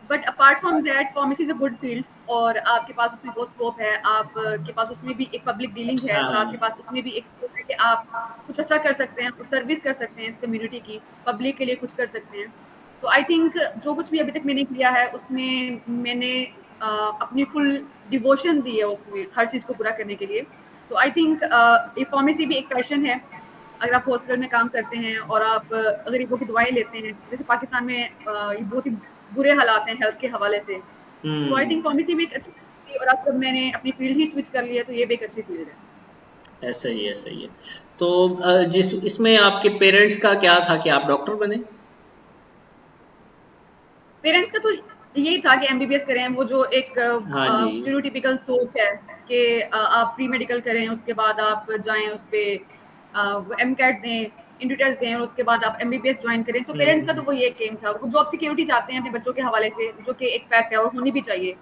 But apart from that pharmacy is a good field, اور آپ کے پاس اس میں بہت اسکوپ ہے, آپ کے پاس اس میں بھی ایک پبلک ڈیلنگ ہے, اور آپ کے پاس اس میں بھی ایک اسکوپ ہے کہ آپ کچھ اچھا کر سکتے ہیں, اور سروس کر سکتے ہیں اس کمیونٹی کی, پبلک کے لیے کچھ کر سکتے ہیں. تو آئی تھنک جو کچھ بھی ابھی تک میں نے کیا ہے اس میں نے اپنی فل ڈیووشن دی ہے اس میں, ہر چیز کو پورا کرنے کے لیے. تو آئی تھنک فارمیسی بھی ایک پیشن ہے. اگر آپ ہاسپٹل میں کام کرتے ہیں اور آپ غریبوں کی دعائیں لیتے ہیں, جیسے پاکستان میں یہ بہت ہی برے حالات ہیں ہیلتھ کے حوالے سے, تو آئی تھنک فارمیسی بھی ایک اچھی تھی, اور اب میں نے اپنی فیلڈ ہی سوئچ کر لی ہے, تو یہ بھی ایک اچھی فیلڈ ہے. ایسا ہی ایسا ہی ہے. تو جس اس میں آپ کے پیرنٹس کا کیا تھا کہ آپ ڈاکٹر بنے؟ پیرنٹس کا تو یہی تھا کہ MBBS کریں, وہ جو ایک ہاں جی. اسٹیریوٹیپیکل سوچ ہے کہ آپ پری میڈیکل کریں, اس کے بعد آپ جائیں اس پہ MCAT دیں, انٹرٹیسٹ دیں, اور اس کے بعد آپ MBBS جوائن کریں. تو پیرنٹس کا تو وہی ایک ایم تھا, وہ جاب سیکورٹی چاہتے ہیں اپنے بچوں کے حوالے سے, جو کہ ایک فیکٹ ہے اور ہونی بھی چاہیے.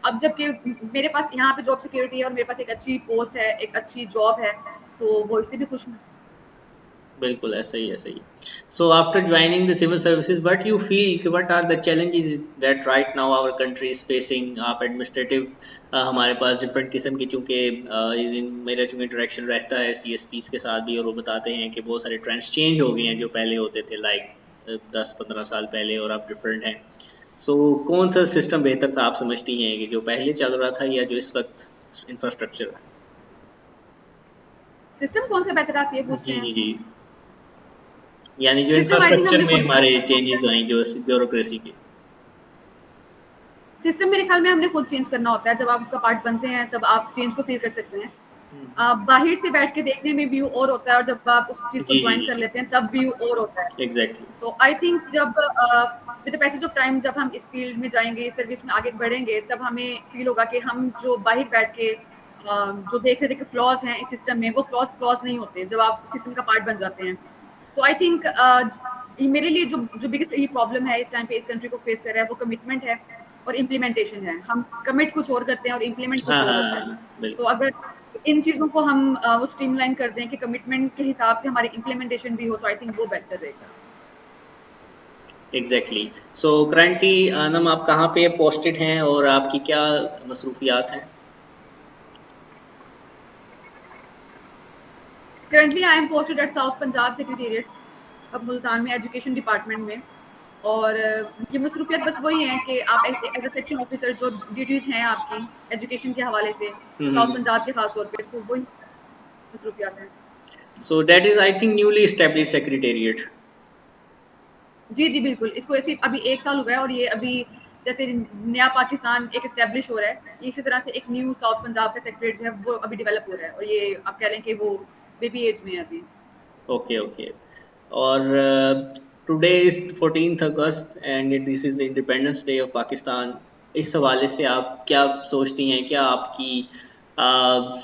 اب جب کہ میرے پاس یہاں پہ جاب سیکورٹی ہے اور میرے پاس ایک اچھی پوسٹ ہے, ایک اچھی جاب ہے, تو وہ اس سے بھی خوش ہیں. بالکل ایسا ہی ایسا ہی. So after joining the civil services what you feel کہ what are the challenges that right now our country is facing? آپ ایڈمنسٹریٹو ہمارے پاس ڈفرینٹ قسم کی, چونکہ میرا چونکہ انٹریکشن رہتا ہے CSPs کے ساتھ بھی, اور وہ بتاتے ہیں کہ بہت سارے ٹرینڈس چینج ہو گئے ہیں جو پہلے ہوتے تھے لائک 10-15 سال پہلے, اور اب ڈفرینٹ ہیں. سو کون سا سسٹم بہتر تھا آپ سمجھتی ہیں, کہ جو پہلے چل رہا تھا یا جو اس وقت انفراسٹرکچر ہے؟ سسٹم کون سا بہتر آپ یہ پوچھ رہے جی ہیں؟ جی جی, یعنی جو سسٹم آئی تھنک ہم انفراسٹرکچر نے میں خود ہمارے چینجز آئیں, جو بیوروکریسی کے. سسٹم میرے خیال میں ہم نے خود چینج کرنا ہوتا ہے. جب آپ اس کا پارٹ بنتے ہیں تب آپ چینج کو فیل کر سکتے ہیں. باہر سے بیٹھ کے دیکھنے میں ویو اور ہوتا ہے, اور جب آپ اس چیز کو جی جی جوائن جی کر جی, لیتے ہیں تب ویو اور ہوتا ہے. ایگزیکٹلی. تو آئی تھنک جب with the passage of time جب ہم اس فیلڈ میں جائیں گے, اس سروس میں آگے بڑھیں گے, تب ہمیں فیل ہوگا کہ ہم جو باہر بیٹھ کے جو دیکھ رہے تھے کہ فلاز ہیں اس سسٹم میں, وہ فلاز نہیں ہوتے جب آپ سسٹم کا پارٹ بن جاتے ہیں. تو آئی تھنک میرے لیے جو بگیسٹ یہ پرابلم ہے اس ٹائم پہ اس کنٹری کو فیس کر رہا ہے, وہ کمٹمنٹ ہے اور امپلیمنٹیشن ہے. ہم کمٹ کچھ اور کرتے ہیں اور امپلیمنٹ ہاں کچھ اور ہاں ہوتا ہے. ہاں, بالکل. تو اگر ان چیزوں کو ہم وہ اسٹریم لائن کر دیں کہ کمٹمنٹ کے حساب سے ہماری امپلیمنٹیشن بھی ہو, تو آئی تھنک وہ بہتر رہے گا. ایگزیکٹلی. سو کرنٹلی انم آپ کہاں پہ پوسٹڈ ہیں اور آپ کی کیا مصروفیات ہیں؟ Currently I am posted at South Punjab secretariat اب ملتان میں, ایجوکیشن ڈپارٹمنٹ میں. اور یہ مصروفیت بس وہی ہیں کہ آپ ایز اے سیکشن آفیسر جو ڈیوٹیز ہیں آپ کی ایجوکیشن کے حوالے سے ساؤتھ پنجاب کے خاص طور پہ, تو وہی مصروفیات ہیں. So that is I think newly establish secretariat. جی جی بالکل, اس کو ایسے ابھی 1 سال ہوا ہے, اور یہ ابھی جیسے نیا پاکستان ایک اسٹیبلش ہو رہا ہے, اسی طرح سے ایک نیو ساؤتھ پنجاب کا سیکٹریٹ جو ہے وہ ابھی ڈیولپ ہو رہا ہے, اور یہ آپ کہہ لیں کہ وہ بیبی ایج میں ہے ابھی. Okay okay. اور today is 14th August and this is the independence day of Pakistan. اس حوالے سے آپ کیا سوچتی ہیں, کیا آپ کی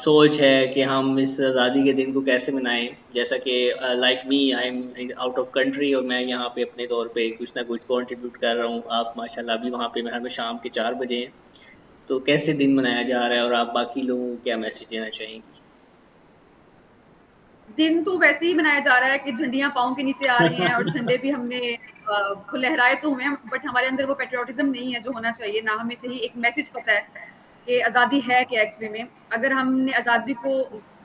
سوچ ہے کہ ہم اس آزادی کے دن کو کیسے منائیں؟ جیسا کہ like me I am out of country, اور میں یہاں پہ اپنے طور پہ کچھ نہ کچھ کنٹریبیوٹ کر رہا ہوں. آپ ماشاء اللہ ابھی وہاں پہ میں شام کے 4 بجے ہیں, تو کیسے دن منایا جا رہا ہے, اور آپ باقی لوگوں کو کیا میسج دینا چاہیں گی؟ دن تو ویسے ہی منایا جا رہا ہے کہ جھنڈیاں پاؤں کے نیچے آ رہی ہیں, اور جھنڈے بھی ہم نے لہرائے تو ہوئے ہیں, بٹ ہمارے اندر وہ پیٹریوٹزم نہیں ہے جو ہونا چاہیے. نہ ہمیں صحیح ایک میسج پتہ ہے کہ آزادی ہے کیا ایکچولی میں. اگر ہم نے آزادی کو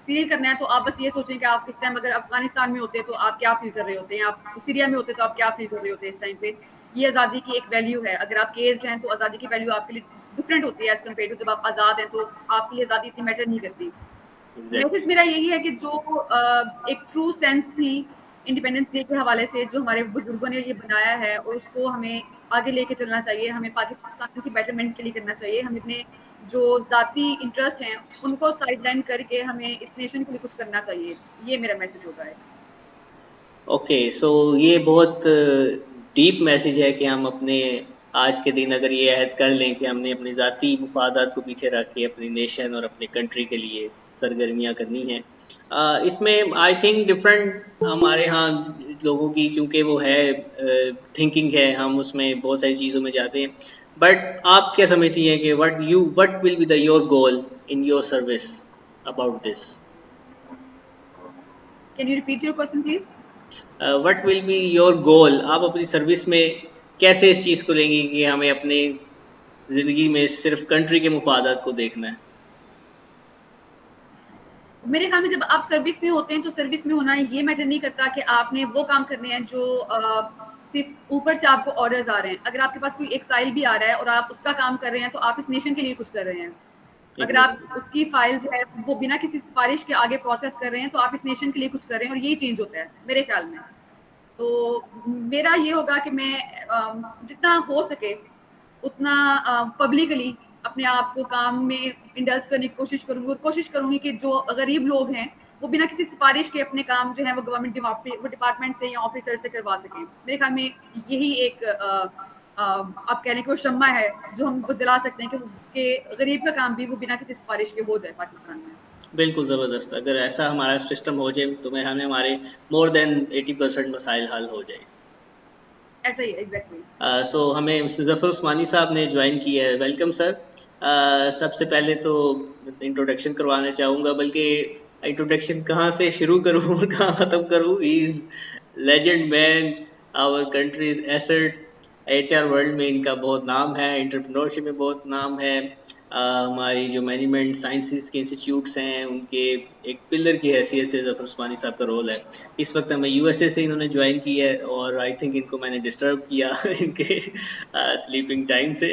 فیل کرنا ہے تو آپ بس یہ سوچیں کہ آپ اس ٹائم اگر افغانستان میں ہوتے تو آپ کیا فیل کر رہے ہوتے ہیں, آپ سیریا میں ہوتے تو آپ کیا فیل کر رہے ہوتے ہیں اس ٹائم پہ. یہ آزادی کی ایک ویلیو ہے. اگر آپ کیسڈ ہیں تو آزادی کی ویلیو آپ کے لیے ڈفرینٹ ہوتی ہے ایز کمپیئر ٹو جب آپ آزاد ہیں, تو آپ کے لیے آزادی اتنی میٹر نہیں کرتی. Message exactly. میرا یہی ہے کہ جو ایک ٹرو سینس تھی انڈیپینڈنس ڈے کے حوالے سے جو ہمارے بزرگوں نے یہ بنایا ہے, اور اس کو ہمیں آگے لے کے چلنا چاہیے. ہمیں پاکستان کی بیٹرمنٹ کے لیے کرنا چاہیے. ہمیں اپنے جو ذاتی انٹرسٹ ہیں ان کو سائڈ لائن کر کے ہمیں اس نیشن کے لیے کچھ کرنا چاہیے. یہ میرا میسج ہوگا ہے. اوکے. سو یہ بہت ڈیپ میسج ہے کہ ہم اپنے آج کے دن اگر یہ عہد کر لیں کہ ہم نے اپنے ذاتی مفادات کو پیچھے رکھ کے اپنی نیشن اور اپنے کنٹری کے لیے سرگرمیاں کرنی ہیں. اس میں آئی تھنک ڈفرینٹ ہمارے ہاں لوگوں کی چونکہ وہ ہے تھنکنگ ہے, ہم اس میں بہت ساری چیزوں میں جاتے ہیں. بٹ آپ کیا سمجھتی ہیں کہ what will be the your goal in your service about this? Can you repeat your question please? What will be your goal? آپ اپنی سروس میں کیسے اس چیز کو لیں گی کہ ہمیں اپنے زندگی میں صرف کنٹری کے مفادات کو دیکھنا ہے؟ میرے خیال میں جب آپ سروس میں ہوتے ہیں تو سروس میں ہونا یہ میٹر نہیں کرتا کہ آپ نے وہ کام کرنے ہیں جو صرف اوپر سے آپ کو آرڈرز آ رہے ہیں. اگر آپ کے پاس کوئی ایک سائل بھی آ رہا ہے اور آپ اس کا کام کر رہے ہیں تو آپ اس نیشن کے لیے کچھ کر رہے ہیں. اگر آپ ایگزیکٹلی. اس کی فائل جو ہے وہ بنا کسی سفارش کے آگے پروسیس کر رہے ہیں تو آپ اس نیشن کے لیے کچھ کر رہے ہیں, اور یہی چینج ہوتا ہے میرے خیال میں. تو میرا یہ ہوگا کہ میں جتنا ہو سکے اتنا پبلکلی اپنے آپ کو کام میں انڈلج کرنے کی کوشش کروں گی, اور کوشش کروں گی کہ جو غریب لوگ ہیں وہ بنا کسی سفارش کے اپنے کام جو ہے وہ گورنمنٹ ڈپارٹمنٹ سے یا آفیسر سے کروا سکیں. میرے خیال میں یہی ایک آپ کہہ لیں کہ وہ شمع ہے جو ہم کو جلا سکتے ہیں کہ غریب کا کام بھی وہ بنا کسی سفارش کے ہو جائے پاکستان میں. بالکل زبردست. اگر ایسا ہمارا سسٹم ہو جائے تو میں ہمیں ہمارے مور دین 80% مسائل حل ہو جائے. ایسا ہی ایگزیکٹلی. سو ہمیں ظفر عثمانی صاحب نے جوائن کیا ہے. Welcome sir. سب سے پہلے تو انٹروڈکشن کروانا چاہوں گا, بلکہ انٹروڈکشن کہاں سے شروع کروں اور کہاں ختم کروں. ہی از لیجنڈ مین, آور کنٹریز ایسٹ. HR ورلڈ میں ان کا بہت نام ہے, انٹرپرینورشپ میں بہت نام ہے. ہماری جو مینجمنٹ سائنسز کے انسٹیٹیوٹس ہیں ان کے ایک پلر کی حیثیت سے ظفر عثمانی صاحب کا رول ہے. اس وقت ہمیں USA سے انہوں نے جوائن کی ہے, اور آئی تھنک ان کو میں نے ڈسٹرب کیا ان کے سلیپنگ ٹائم سے.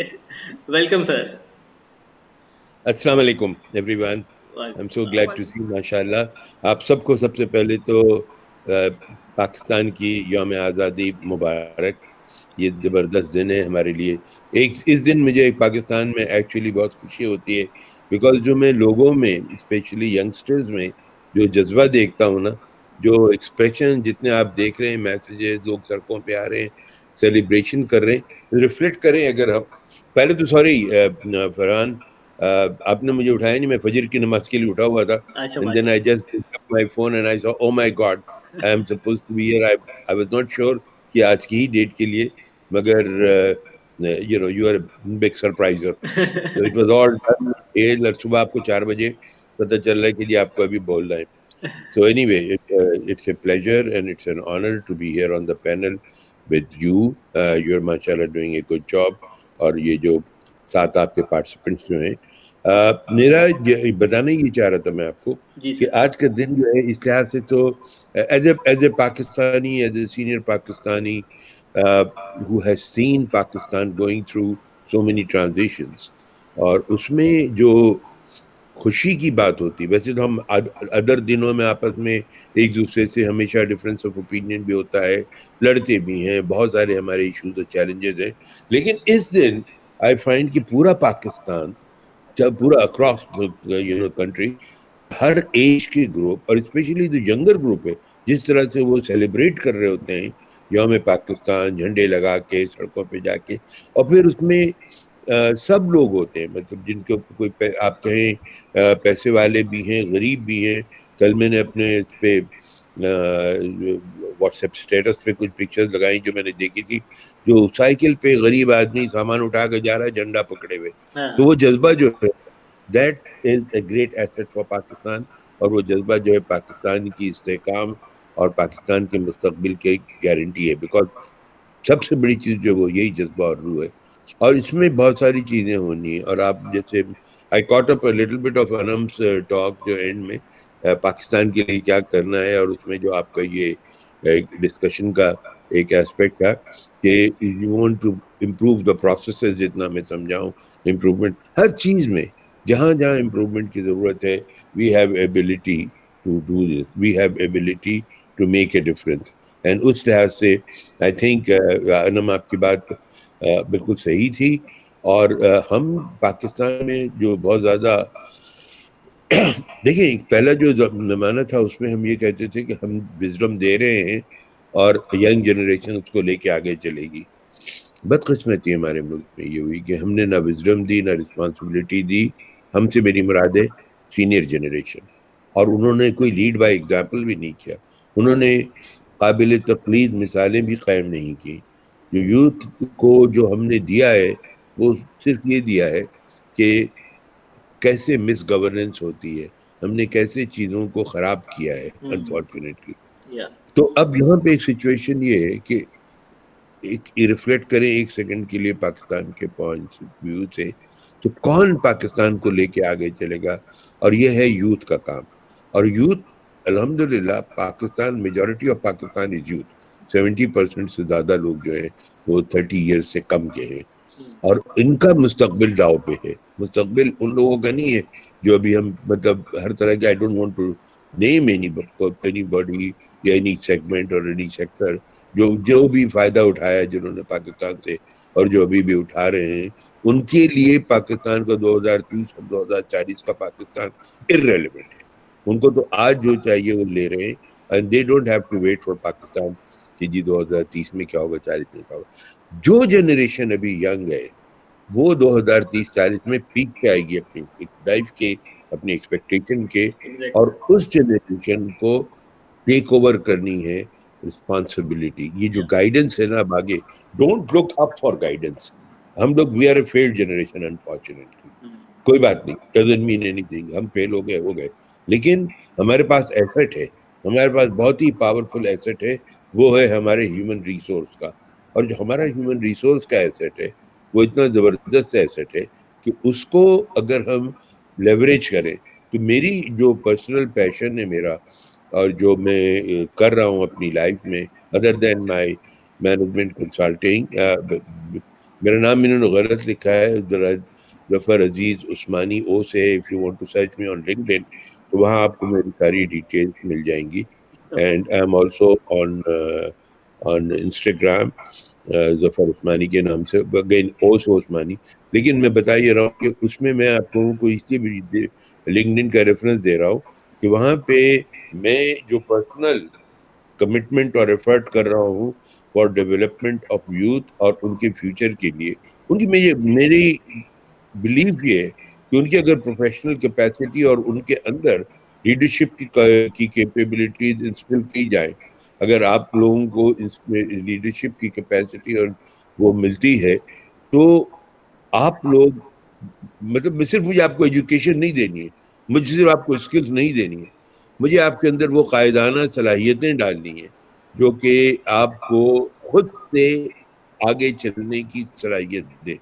Welcome sir. السلام علیکم ایوری ون. وعلیکم I'm so السلام. glad to see ماشاء اللہ آپ سب کو. سب سے پہلے تو پاکستان کی یوم آزادی مبارک. یہ زبردست دن ہے ہمارے لیے. اس دن مجھے پاکستان میں ایکچولی بہت خوشی ہوتی ہے, بیکاز جو میں لوگوں میں اسپیشلی ینگسٹرز میں جو جذبہ دیکھتا ہوں نا, جو ایکسپریشن جتنے آپ دیکھ رہے ہیں, میسیجز, لوگ سڑکوں پہ آ رہے ہیں, سیلیبریشن کر رہے ہیں, ریفلیکٹ کریں. اگر ہم پہلے تو سوری فرحان, آپ نے مجھے اٹھایا نہیں, میں فجر کی نماز کے لیے اٹھا ہوا تھا. اچھا And then ماشاء I Allah. just picked up my phone and I saw, oh my God, I am supposed to be here. I was not sure کہ آج کی ہی ڈیٹ کے لیے, مگر you are a big surpriser. So it was all done. اور صبح آپ کو 4 بجے پتہ چل رہا ہے کہ جی آپ کو ابھی بولنا ہے. So anyway, it's a pleasure and it's an honor to be here on the panel with you. You're mashallah doing a good job. اور یہ جو ساتھ آپ کے پارٹیسپینٹس جو ہیں, میرا بتانا یہ چاہ رہا تھا میں آپ کو جی کہ سر. آج کا دن جو ہے اس لحاظ سے تو as a Pakistani, as a senior Pakistani who has seen Pakistan going through so many transitions, اور اس میں جو خوشی کی بات ہوتی, ویسے تو ہم ادر دنوں میں آپس میں ایک دوسرے سے ہمیشہ ڈفرینس آف اوپینین بھی ہوتا ہے, لڑتے بھی ہیں, بہت سارے ہمارے ایشوز اور چیلنجز ہیں, لیکن اس دن آئی فائنڈ کہ پورا پاکستان, جب پورا اکراس کنٹری, ہر ایج کے گروپ اور اسپیشلی جو ینگر گروپ ہے, جس طرح سے وہ سیلیبریٹ کر رہے ہوتے ہیں یوم پاکستان, جھنڈے لگا کے سڑکوں پہ جا کے, اور پھر اس میں سب لوگ ہوتے ہیں, مطلب جن کے اوپر کوئی آپ کہیں پیسے والے بھی ہیں, غریب بھی ہیں. کل میں نے اپنے اس پہ واٹس ایپ اسٹیٹس پہ کچھ پکچرز لگائیں جو میں نے دیکھی تھی, جو سائیکل پہ غریب آدمی سامان اٹھا کے جا رہا ہے جھنڈا پکڑے ہوئے. تو وہ جذبہ جو ہے that is a great asset for Pakistan, اور وہ جذبہ جو ہے پاکستان کی استحکام اور پاکستان کے مستقبل کی گارنٹی ہے, بیکاز سب سے بڑی چیز جو وہ یہی جذبہ اور روح ہے. اور اس میں بہت ساری چیزیں ہونی ہیں, اور آپ جیسے I caught up a little bit of Anam's talk جو اینڈ میں پاکستان کے لیے کیا کرنا ہے, اور اس میں جو آپ کا یہ ڈسکشن کا ایک ایسپیکٹ تھا کہ you want to improve the processes, جتنا میں سمجھاؤں امپروومنٹ ہر چیز میں, جہاں جہاں امپروومنٹ کی ضرورت ہے, we have ability to do this, we have ability to make a difference. And اس لحاظ سے آئی تھنک انم آپ کی بات بالکل صحیح تھی. اور ہم پاکستان میں جو بہت زیادہ دیکھیں, پہلا جو زمانہ تھا اس میں ہم یہ کہتے تھے کہ ہم وزڈم دے رہے ہیں اور ینگ جنریشن اس کو لے کے آگے چلے گی. بدقسمتی ہمارے ملک میں یہ ہوئی کہ ہم نے نہ وزڈم دی نہ رسپانسبلٹی دی. ہم سے میری مراد ہے سینئر جنریشن, اور انہوں نے کوئی لیڈ بائی ایگزامپل بھی نہیں کیا. انہوں نے قابل تقلید مثالیں بھی قائم نہیں کی. جو یوتھ کو جو ہم نے دیا ہے وہ صرف یہ دیا ہے کہ کیسے مس گورننس ہوتی ہے, ہم نے کیسے چیزوں کو خراب کیا ہے انفارچونیٹلی. تو اب یہاں پہ ایک سچویشن یہ ہے کہ ایک ریفلیکٹ کریں ایک سیکنڈ کے لیے پاکستان کے پوائنٹ ویو سے، تو کون پاکستان کو لے کے آگے چلے گا؟ اور یہ ہے یوتھ کا کام. اور یوتھ الحمدللہ Pakistan, majority of Pakistan is youth. 70% سے زیادہ لوگ جو ہیں وہ 30 ایئرس سے کم کے ہیں، اور ان کا مستقبل داؤ پہ ہے. مستقبل ان لوگوں کا نہیں ہے جو ابھی ہم مطلب ہر طرح کے، I don't want to name anybody یا اینی سیگمنٹ اور اینی سیکٹر، جو بھی فائدہ اٹھایا جنہوں نے پاکستان سے اور جو ابھی بھی اٹھا رہے ہیں، ان کے لیے پاکستان کا 2030 اور 2040 کا پاکستان irrelevant ہے. ان کو تو آج جو چاہیے وہ لے رہے ہیں، and they don't have to wait for Pakistan کہ جی 2030 میں کیا ہوگا، 40 میں کیا ہوگا. جو جنریشن ابھی ینگ ہے وہ 2030-40 میں پیک پہ آئے گی اپنی لائف کے، اپنی ایکسپیکٹیشن کے، اور اس جنریشن کو ٹیک اوور کرنی ہے رسپانسبلٹی. یہ جو گائیڈنس ہے نا اب آگے، don't look up for guidance. ہم لوگ we are a failed generation unfortunately. کوئی بات نہیں، ڈزنٹ مین اینی تھنگ، ہم فیل ہو گئے، لیکن ہمارے پاس ایسٹ ہے، ہمارے پاس بہت ہی پاورفل ایسٹ ہے، وہ ہے ہمارے ہیومن ریسورس کا. اور جو ہمارا ہیومن ریسورس کا ایسٹ ہے وہ اتنا زبردست ایسٹ ہے کہ اس کو اگر ہم لیوریج کریں تو میری جو پرسنل پیشن ہے میرا، اور جو میں کر رہا ہوں اپنی لائف میں ادر دین مائی مینجمنٹ کنسلٹنگ، میرا نام انہوں نے غلط لکھا ہے، ظفر عزیز عثمانی او سے. If you want to search me on LinkedIn تو وہاں آپ کو میری ساری ڈیٹیلز مل جائیں گی. And I am also on Instagram Zafar Usmani کے نام سے، اگین او سے عثمانی. لیکن میں بتا یہ رہا ہوں کہ اس میں میں آپ لوگوں کو اس لیے بھی لنکڈ ان کا ریفرنس دے رہا ہوں کہ وہاں پہ میں جو پرسنل کمٹمنٹ اور ایفرٹ کر رہا ہوں فار ڈیولپمنٹ آف یوتھ اور ان کے فیوچر کے لیے، ان کی میری بلیف یہ ہے کہ ان کی اگر پروفیشنل کیپیسٹی اور ان کے اندر لیڈرشپ کی کیپیبلٹیز انسٹل کی جائیں، اگر آپ لوگوں کو لیڈرشپ کی کیپیسٹی اور وہ ملتی ہے تو آپ لوگ مطلب صرف مجھے آپ کو ایجوکیشن نہیں دینی ہے، مجھے صرف آپ کو اسکلز نہیں دینی ہے، مجھے آپ کے اندر وہ قائدانہ صلاحیتیں ڈالنی ہیں جو کہ آپ کو خود سے آگے چلنے کی صلاحیت دے.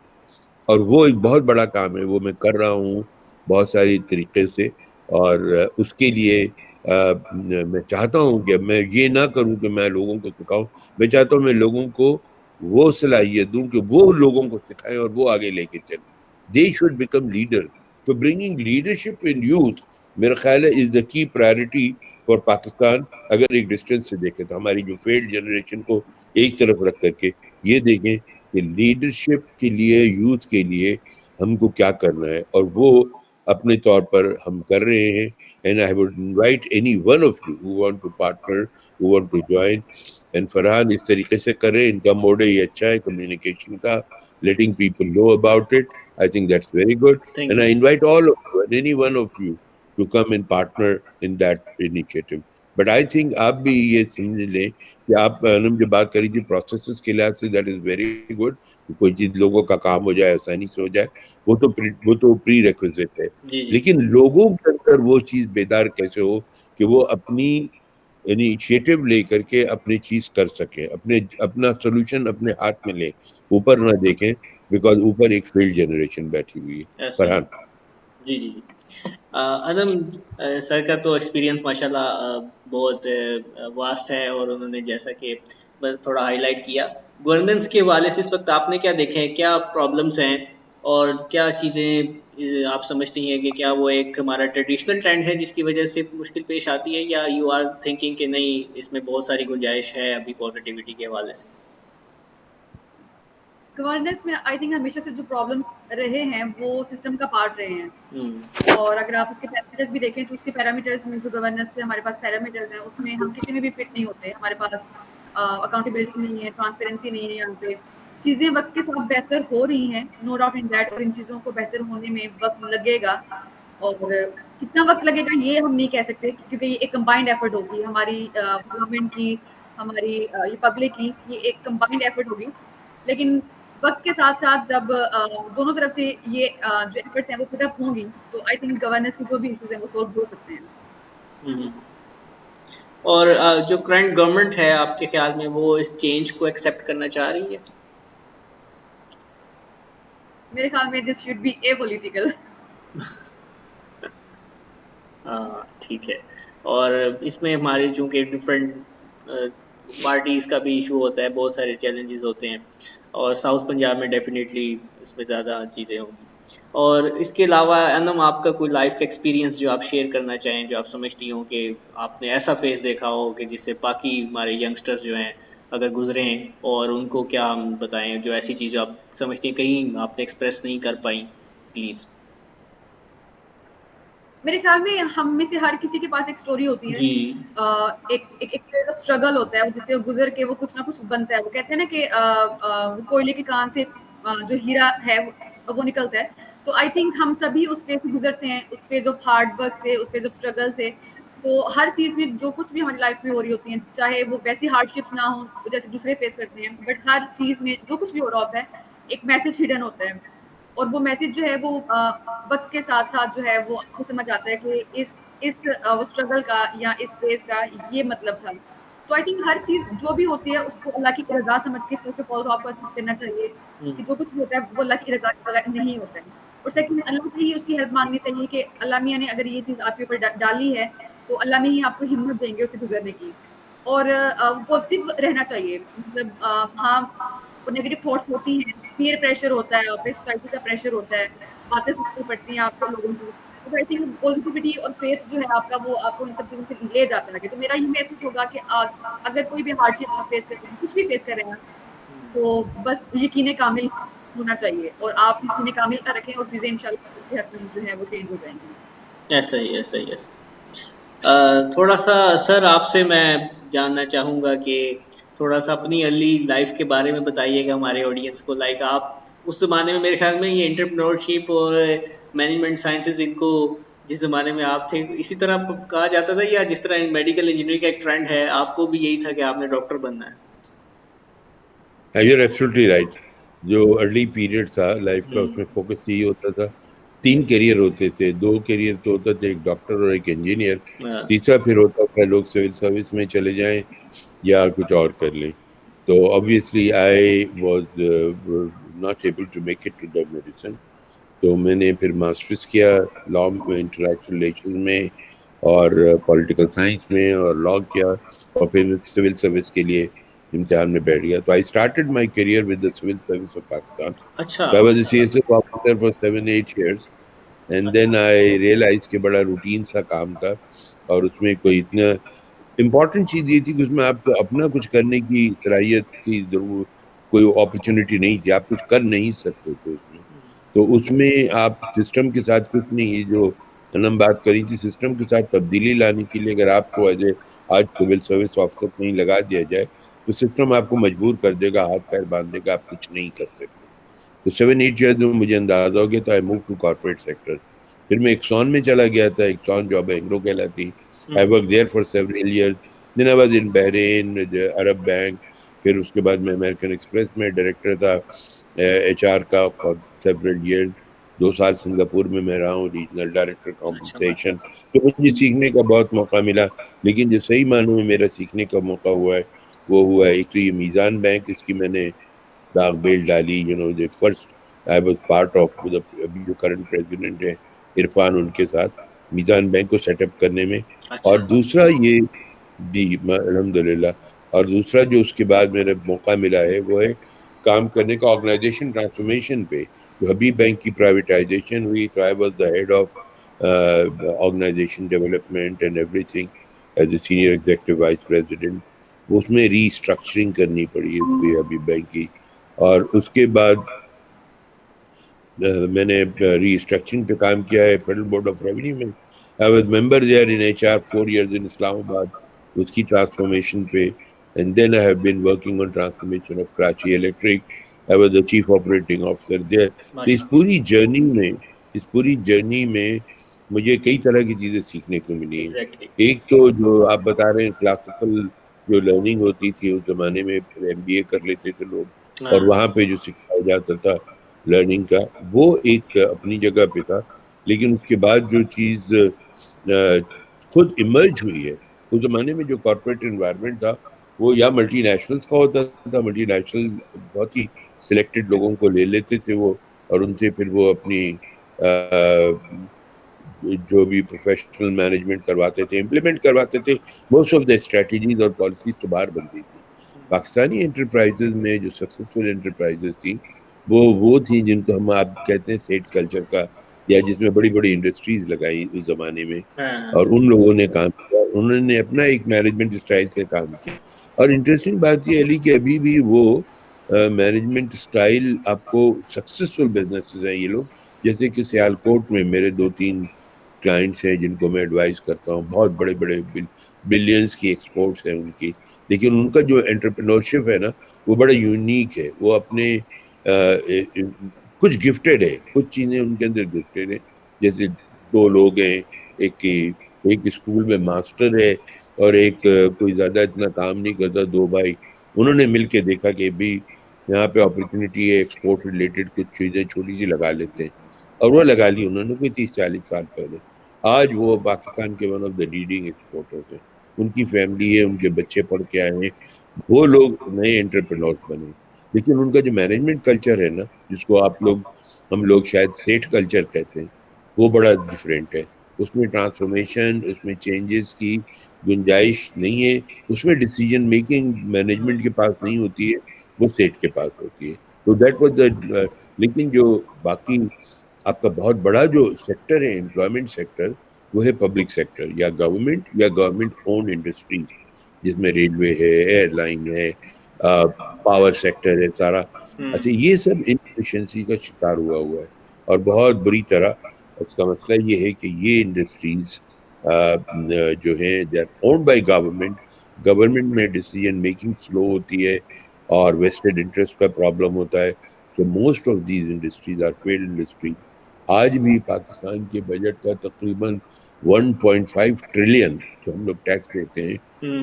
اور وہ ایک بہت بڑا کام ہے، وہ میں کر رہا ہوں بہت ساری طریقے سے. اور اس کے لیے میں چاہتا ہوں کہ میں یہ نہ کروں کہ میں لوگوں کو سکھاؤں، میں چاہتا ہوں میں لوگوں کو وہ صلاحیت دوں کہ وہ لوگوں کو سکھائیں اور وہ آگے لے کے چلیں. They should become leader. تو برنگنگ لیڈرشپ ان یوتھ میرا خیال ہے از دا کی پرائرٹی فار پاکستان. اگر ایک ڈسٹینس سے دیکھیں تو ہماری جو فیلڈ جنریشن کو ایک طرف رکھ کر کے یہ دیکھیں کہ لیڈرشپ کے لیے، یوتھ کے لیے ہم کو کیا کرنا ہے، اور وہ اپنے طور پر ہم کر رہے ہیں. And I would invite any one of you who want to partner, who want to join. And Farhan اس طریقے سے کریں، ان کا موڈ یہ اچھا ہے کمیونیکیشن کا، letting people know about it. I think that's very good. And I invite all of you and any one of you to come and partner in that initiative. But I think آپ بھی یہ سمجھ لیں کہ آپ نے جو بات کری تھی پروسیسز کے لحاظ سے، دیٹ از ویری گڈ. کوئی چیز لوگوں کا کام ہو جائے، آسانی سے ہو جائے، وہ تو پری ریکویزٹ ہے. لیکن لوگوں کے اندر وہ چیز بیدار کیسے ہو کہ وہ اپنی انیشیٹو لے کر کے اپنی چیز کر سکیں، اپنا سولوشن اپنے ہاتھ میں لیں، اوپر نہ دیکھیں، بیکاز اوپر ایک فیلڈ جنریشن بیٹھی ہوئی ہے. فرحان جی جی ادم سر کا تو ایکسپیرینس ماشاءاللہ بہت واسٹ ہے، اور انہوں نے جیسا کہ تھوڑا ہائی لائٹ کیا گورننس کے حوالے سے اس وقت آپ نے کیا دیکھا ہے، کیا پرابلمس ہیں اور کیا چیزیں آپ سمجھتی ہیں کہ کیا وہ ایک ہمارا ٹریڈیشنل ٹرینڈ ہے جس کی وجہ سے مشکل پیش آتی ہے، یا یو آر تھنکنگ کہ نہیں اس میں بہت ساری گنجائش ہے ابھی پازیٹیوٹی کے حوالے سے؟ گورننس میں آئی تھنک ہمیشہ سے جو پرابلمس رہے ہیں وہ سسٹم کا پارٹ رہے ہیں، اور اگر آپ اس کے پیرامیٹرز بھی دیکھیں تو اس کے پیرامیٹرز میں جو گورننس کے ہمارے پاس پیرامیٹرز ہیں اس میں ہم کسی میں بھی فٹ نہیں ہوتے. ہمارے پاس اکاؤنٹیبلٹی نہیں ہے، ٹرانسپیرنسی نہیں ہے. یہاں پہ چیزیں وقت کے ساتھ بہتر ہو رہی ہیں، نو ڈاؤٹ ان دیٹ، اور ان چیزوں کو بہتر ہونے میں وقت لگے گا. اور کتنا وقت لگے گا یہ ہم نہیں کہہ سکتے، کیونکہ یہ ایک کمبائنڈ ایفرٹ ہوگی ہماری گورنمنٹ کی، ہماری یہ پبلک کی، یہ ایک کمبائنڈ ایفرٹ ہوگی. لیکن وقت کے ساتھ ساتھ جب دونوں طرف سے یہ جو ایفرٹس ہیں وہ پٹ اپ ہوں گی تو آئی تھنک گورننس کے جو بھی ایشوز ہیں وہ سولو ہو سکتے ہیں. اور جو کرنٹ گورنمنٹ ہے آپ کے خیال میں وہ اس چینج کو ایکسیپٹ کرنا چاہ رہی ہے؟ میرے خیال میں this should be a political. ہاں ٹھیک ہے. اور اس میں ہمارے چونکہ ڈفرینٹ پارٹیز کا بھی ایشو ہوتا ہے, بہت سارے چیلنجز ہوتے ہیں, اور ساؤتھ پنجاب میں ڈیفینیٹلی اس میں زیادہ چیزیں ہوں گی. اور اس کے علاوہ انم آپ کا کوئی لائف کا ایکسپیرینس جو آپ شیئر کرنا چاہیں, جو آپ سمجھتی ہوں کہ آپ نے ایسا فیس دیکھا ہو کہ جس سے باقی ہمارے ینگسٹرز جو ہیں اگر گزرے ہیں, اور ان کو کیا ہم بتائیں جو ایسی چیز آپ سمجھتی ہیں کہیں آپ نے ایکسپریس نہیں کر پائیں, پلیز. میرے خیال میں ہم میں سے ہر کسی کے پاس ایک سٹوری ہوتی ہے, جی ایک فیز آف اسٹرگل ہوتا ہے جس سے گزر کے وہ کچھ نہ کچھ بنتا ہے. وہ کہتے ہیں نا کہ کوئلے کے کان سے جو ہیرا ہے وہ نکلتا ہے. تو آئی تھنک ہم سبھی اس فیز سے گزرتے ہیں, اس فیز آف ہارڈ ورک سے, اس فیز آف اسٹرگل سے. تو ہر چیز میں جو کچھ بھی ہماری لائف میں ہو رہی ہوتی ہیں, چاہے وہ ویسی ہارڈ شپس نہ ہوں جیسے دوسرے فیس کرتے ہیں, بٹ ہر چیز میں جو کچھ بھی ہو رہا ہوتا ہے ایک میسج ہڈن ہوتا ہے. اور وہ میسج جو ہے وہ وقت کے ساتھ ساتھ جو ہے وہ آپ کو سمجھ آتا ہے کہ اس اسٹرگل کا یا اس فیز کا یہ مطلب تھا. تو آئی تھنک ہر چیز جو بھی ہوتی ہے اس کو اللہ کی رضا سمجھ کے فرسٹ آف آل تو آپ کو ایکسپٹ کرنا چاہیے کہ جو کچھ بھی ہوتا ہے وہ اللہ کی رضا کے بغیر نہیں ہوتا ہے. اور سیکنڈ, اللہ سے ہی اس کی ہیلپ مانگنی چاہیے کہ اللہ میاں نے اگر یہ چیز آپ کے اوپر ڈالی ہے تو اللہ میں ہی آپ کو ہمت دیں گے اسے گزرنے کی. اور پازیٹیو رہنا چاہیے. مطلب ہاں نیگیٹو تھاٹس ہوتی ہیں, پیئر پریشر ہوتا ہے, پھر سوسائٹی کا پریشر ہوتا ہے, باتیں سننی پڑتی ہیں آپ کو لوگوں کی. تو آئی تھنک پازیٹیوٹی اور فیتھ جو ہے آپ کا وہ آپ کو ان سب چیزوں سے لے جاتا ہے. تو میرا یہ میسج ہوگا کہ اگر کوئی بھی ہارڈ شپ آپ فیس کر رہے ہیں, کچھ بھی فیس کر رہے ہیں, تو بس یقین کامل ہونا چاہیے, اور آپ یقین کامل کا رکھیں اور چیزیں انشاءاللہ حد تک جو ہے وہ چینج ہو جائیں گی. ایسا ہی ایسا ہی ایسا. تھوڑا سا سر آپ سے میں جاننا چاہوں گا کہ تھوڑا سا اپنی ارلی لائف کے بارے میں بتائیے گا ہمارے آڈینس کو. لائک آپ اس زمانے میں, میرے خیال میں یہ انٹرپرینورشپ اور مینجمنٹ سائنسز ان کو جس زمانے میں آپ تھے اسی طرح کہا جاتا تھا, یا جس طرح میڈیکل انجینئرنگ کا ایک ٹرینڈ ہے آپ کو بھی یہی تھا کہ آپ نے ڈاکٹر بننا ہے؟ You're absolutely right. جو ارلی پیریڈ تھا لائف کا اس میں فوکس یہی ہوتا تھا. 3 کیریئر ہوتے تھے, 2 کیریئر تو ہوتا تھا, ایک ڈاکٹر اور ایک انجینئر, تیسرا پھر ہوتا تھا لوگ سول سروس میں چلے جائیں یا کچھ اور کر لیں. تو obviously I was not able to make it to the medicine. تو میں نے پھر ماسٹرز کیا لا میں, انٹرنیشنل ریلیشن میں, اور پولیٹیکل سائنس میں, اور لا کیا, اور پھر سول سروس کے لیے امتحان میں بیٹھ گیا. تو I started my career with the Civil Service of Pakistan. اچھا So I was a CSF officer for 7-8 years. And then I realized کہ بڑا روٹین سا کام تھا, اور اس میں کوئی اتنا امپورٹنٹ چیز یہ تھی کہ اس میں آپ کو اپنا کچھ کرنے کی صلاحیت کی ضرورت, کوئی اپرچونٹی نہیں تھی, آپ کچھ کر نہیں سکتے تھے اس میں. تو اس میں آپ سسٹم کے ساتھ کچھ نہیں, یہ جو انم بات کری تھی سسٹم کے ساتھ تبدیلی لانے کے لیے, اگر آپ کو آج سول سروس آفیسر کہیں لگا دیا جائے تو سسٹم آپ کو مجبور کر دے گا, ہاتھ پیر باندھ دے گا, آپ کچھ نہیں کر سکتے. تو 7-8 ایئرز میں مجھے اندازہ ہو گیا, تو I move to corporate sector. پھر میں ایکسون میں چلا گیا تھا, ایکسون جو اب اینگرو کہلاتی. I worked there for several years. Then I was in Bahrain, Arab bank. پھر اس کے بعد میں امریکن ایکسپریس میں ڈائریکٹر تھا ایچ آر کا فار several years. 2 سال سنگاپور میں رہا ہوں, ریجنل ڈائریکٹر کمپنسیشن. تو مجھے سیکھنے کا بہت موقع ملا, لیکن جو صحیح معنوں میں میرا سیکھنے کا موقع ہوا ہے وہ ہوا ہے ایک تو یہ میزان بینک, اس کی میں نے داغ بیل ڈالی. the first I was part of ابھی جو کرنٹ پریزیڈنٹ ہے عرفان, ان کے ساتھ میزان بینک کو سیٹ اپ کرنے میں. اور دوسرا یہ جی الحمدللہ, اور دوسرا جو اس کے بعد میرے موقع ملا ہے وہ ہے کام کرنے کا آرگنائزیشن ٹرانسفارمیشن پہ. جو حبیب بینک کی پرائیویٹائزیشن ہوئی تو I was the head of organisation development and everything as a senior executive vice president. اس میں ری اسٹرکچرنگ کرنی پڑی حبیب بینک کی. اور اس کے بعد میں نے ری اسٹرکچرنگ پہ کام کیا ہے فیڈرل بورڈ آف ریونیو میں. I was member there in HR 4 years in Islamabad, اس کی ٹرانسفارمیشن پہ. And then I have been working on transformation of Karachi Electric. I was the chief operating officer there. تو اس پوری journey میں مجھے کئی طرح کی چیزیں سیکھنے کو ملی ہیں. ایک تو جو آپ بتا رہے ہیں کلاسیکل جو لرننگ ہوتی تھی اس زمانے میں, MBA کر لیتے تھے لوگ, اور وہاں پہ جو سکھایا جاتا تھا لرننگ کا, وہ ایک اپنی جگہ پہ تھا. لیکن اس کے بعد جو چیز خود ایمرج ہوئی ہے اس زمانے میں جو کارپوریٹ انوائرمنٹ تھا وہ یا ملٹی نیشنلز کا ہوتا تھا. ملٹی نیشنل بہت ہی سلیکٹڈ لوگوں کو لے لیتے تھے وہ, اور ان سے پھر وہ اپنی جو بھی پروفیشنل مینجمنٹ کرواتے تھے, امپلیمنٹ کرواتے تھے. موسٹ آف دا اسٹریٹجیز اور پالیسیز تو باہر بنتی تھی. پاکستانی انٹرپرائزز میں جو سکسیسفل انٹرپرائزز تھیں وہ تھیں جن کو ہم آپ کہتے ہیں سیٹ کلچر کا, یا جس میں بڑی بڑی انڈسٹریز لگائی اس زمانے میں, اور ان لوگوں نے کام کیا, انہوں نے اپنا ایک مینجمنٹ اسٹائل سے کام کیا. اور انٹرسٹنگ بات یہ علی کہ ابھی بھی وہ مینجمنٹ اسٹائل آپ کو سکسیسفل بزنسز ہیں یہ لوگ, جیسے کہ سیالکوٹ میں میرے 2-3 کلائنٹس ہیں جن کو میں ایڈوائز کرتا ہوں, بہت بڑے بڑے بلینز کی ایکسپورٹس ہیں ان کی, لیکن ان کا جو انٹرپرینورشپ ہے نا وہ بڑا یونیک ہے. وہ اپنے کچھ گفٹیڈ ہے, کچھ چیزیں ان کے اندر گفٹیڈ ہیں. جیسے 2 لوگ ہیں, ایک اسکول میں ماسٹر ہے اور ایک کوئی زیادہ اتنا کام نہیں کرتا, 2 بھائی. انہوں نے مل کے دیکھا کہ بھی یہاں پہ اپرچونٹی ہے, ایکسپورٹ ریلیٹڈ کچھ چیزیں چھوٹی سی لگا لیتے ہیں, اور وہ لگا لی انہوں نے کوئی 30-40 سال پہلے. آج وہ پاکستان کے one of the leading exporters ہیں. ان کی فیملی ہے, ان کے بچے پڑھ کے آئے ہیں, وہ لوگ نئے انٹرپرینورز بنے. لیکن ان کا جو مینجمنٹ کلچر ہے نا, جس کو ہم لوگ شاید سیٹ کلچر کہتے ہیں, وہ بڑا ڈفرینٹ ہے. اس میں ٹرانسفارمیشن, اس میں چینجز کی گنجائش نہیں ہے. اس میں ڈیسیجن میکنگ مینجمنٹ کے پاس نہیں ہوتی ہے, وہ سیٹ کے پاس ہوتی ہے. تو دیٹ واز دا. لیکن جو باقی آپ کا بہت بڑا جو سیکٹر ہے امپلائمنٹ سیکٹر, وہ ہے پبلک سیکٹر یا گورنمنٹ اون انڈسٹریز, جس میں ریلوے ہے, ایئر لائن ہے, پاور سیکٹر ہے سارا. اچھا, یہ سب انفیشنسی کا شکار ہوا ہے, اور بہت بری طرح. اس کا مسئلہ یہ ہے کہ یہ انڈسٹریز جو ہیں they are owned by government میں ڈیسیجن میکنگ سلو ہوتی ہے, اور ویسٹڈ انٹرسٹ کا پرابلم ہوتا ہے. تو most of these industries are failed industries. آج بھی پاکستان کے بجٹ کا تقریباً 1.5 ٹریلین جو ہم لوگ ٹیکس دیتے ہیں,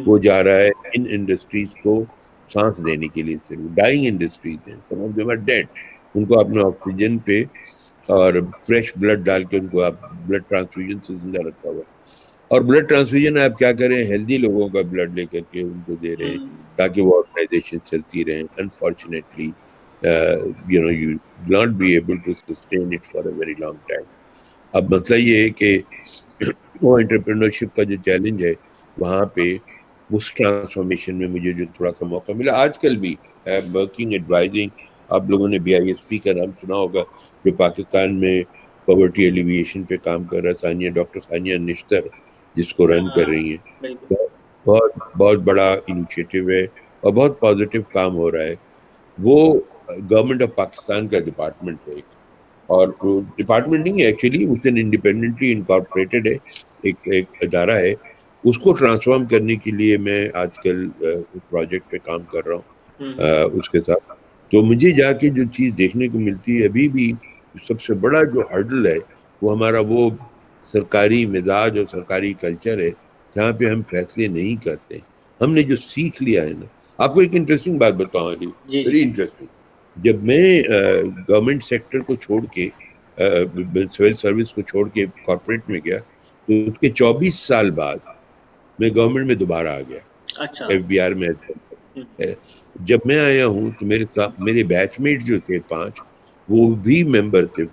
وہ جا رہا ہے ان انڈسٹریز کو سانس دینے کے لیے. صرف ڈائنگ انڈسٹریز ہیں, سم آف دیم آر ڈیڈ. ان کو اپنے آکسیجن پہ اور فریش بلڈ ڈال کے ان کو آپ بلڈ ٹرانسفیوژن سے زندہ رکھا ہوا ہے. اور بلڈ ٹرانسفیوژن آپ کیا کریں, ہیلدی لوگوں کا بلڈ لے کر کے ان کو دے رہے ہیں تاکہ وہ آرگنائزیشن چلتی رہیں. Unfortunately you will not be able to sustain it for a very long time. اب مسئلہ یہ ہے کہ وہ انٹرپرینورشپ کا جو چیلنج ہے, وہاں پہ اس ٹرانسفارمیشن میں مجھے جو تھوڑا سا موقع ملا آج کل بھی, ورکنگ ایڈوائزنگ. آپ لوگوں نے BISP کا نام سنا ہوگا, جو پاکستان میں پاورٹی ایلیویشن پہ کام کر رہا ہے, ڈاکٹر ثانیہ نشتر جس کو رن کر رہی ہیں. بہت بہت بڑا انیشیٹو ہے اور بہت پازیٹیو کام ہو رہا ہے. وہ گورنمنٹ آف پاکستان کا ڈپارٹمنٹ ہے, اور ڈپارٹمنٹ نہیں ہے ایکچولی, اس دن انڈیپینڈنٹلی انکارپوریٹڈ ہے, ایک ادارہ ہے. اس کو ٹرانسفارم کرنے کے لیے میں آج کل پروجیکٹ پہ کام کر رہا ہوں اس کے ساتھ. تو مجھے جا کے جو چیز دیکھنے کو ملتی ہے ابھی بھی, سب سے بڑا جو ہرڈل ہے وہ ہمارا وہ سرکاری مزاج اور سرکاری کلچر ہے, جہاں پہ ہم فیصلے نہیں کرتے. ہم نے جو سیکھ لیا ہے نا, آپ کو ایک انٹرسٹنگ بات بتاؤں علی, ویری انٹرسٹنگ. جب میں گورنمنٹ سیکٹر کو چھوڑ کے, سول سروس کو چھوڑ کے کارپوریٹ میں گیا, تو اس کے 24 سال بعد میں گورنمنٹ میں دوبارہ آ گیا, FBR میں. جب میں آیا ہوں تو میرے بیچ میٹ جو تھے 5, وہ بھی ممبر تھے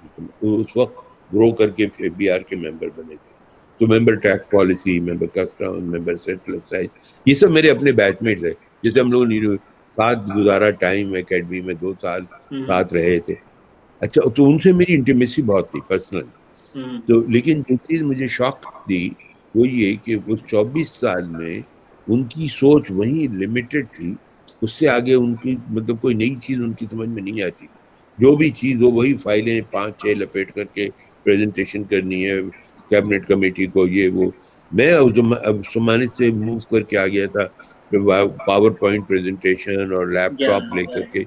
اس وقت, گرو کر کے FBR کے ممبر بنے تھے. تو ممبر ٹیکس پالیسی, ممبر کسٹم, ممبر سینٹرل ایکسائز, یہ سب میرے اپنے بیچ میٹس ہیں. جیسے ہم لوگوں نے ساتھ گزارا ٹائم اکیڈمی میں, 2 سال ساتھ رہے تھے. اچھا, تو ان سے میری انٹیمیسی بہت تھی پرسنل. تو لیکن جو چیز مجھے شوق دی وہ یہ کہ اس 24 سال میں ان کی سوچ وہیں لمیٹڈ تھی, اس سے آگے ان کی مطلب کوئی نئی چیز ان کی سمجھ میں نہیں آتی. جو بھی چیز ہو وہی فائلیں 5-6 لپیٹ کر کے پریزنٹیشن کرنی ہے کیبنٹ کمیٹی کو, یہ وہ. میں اب زمانے سے موو کر کے آ گیا تھا, پاور پوائنٹ پریزنٹیشن اور لیپ ٹاپ لے کر کے.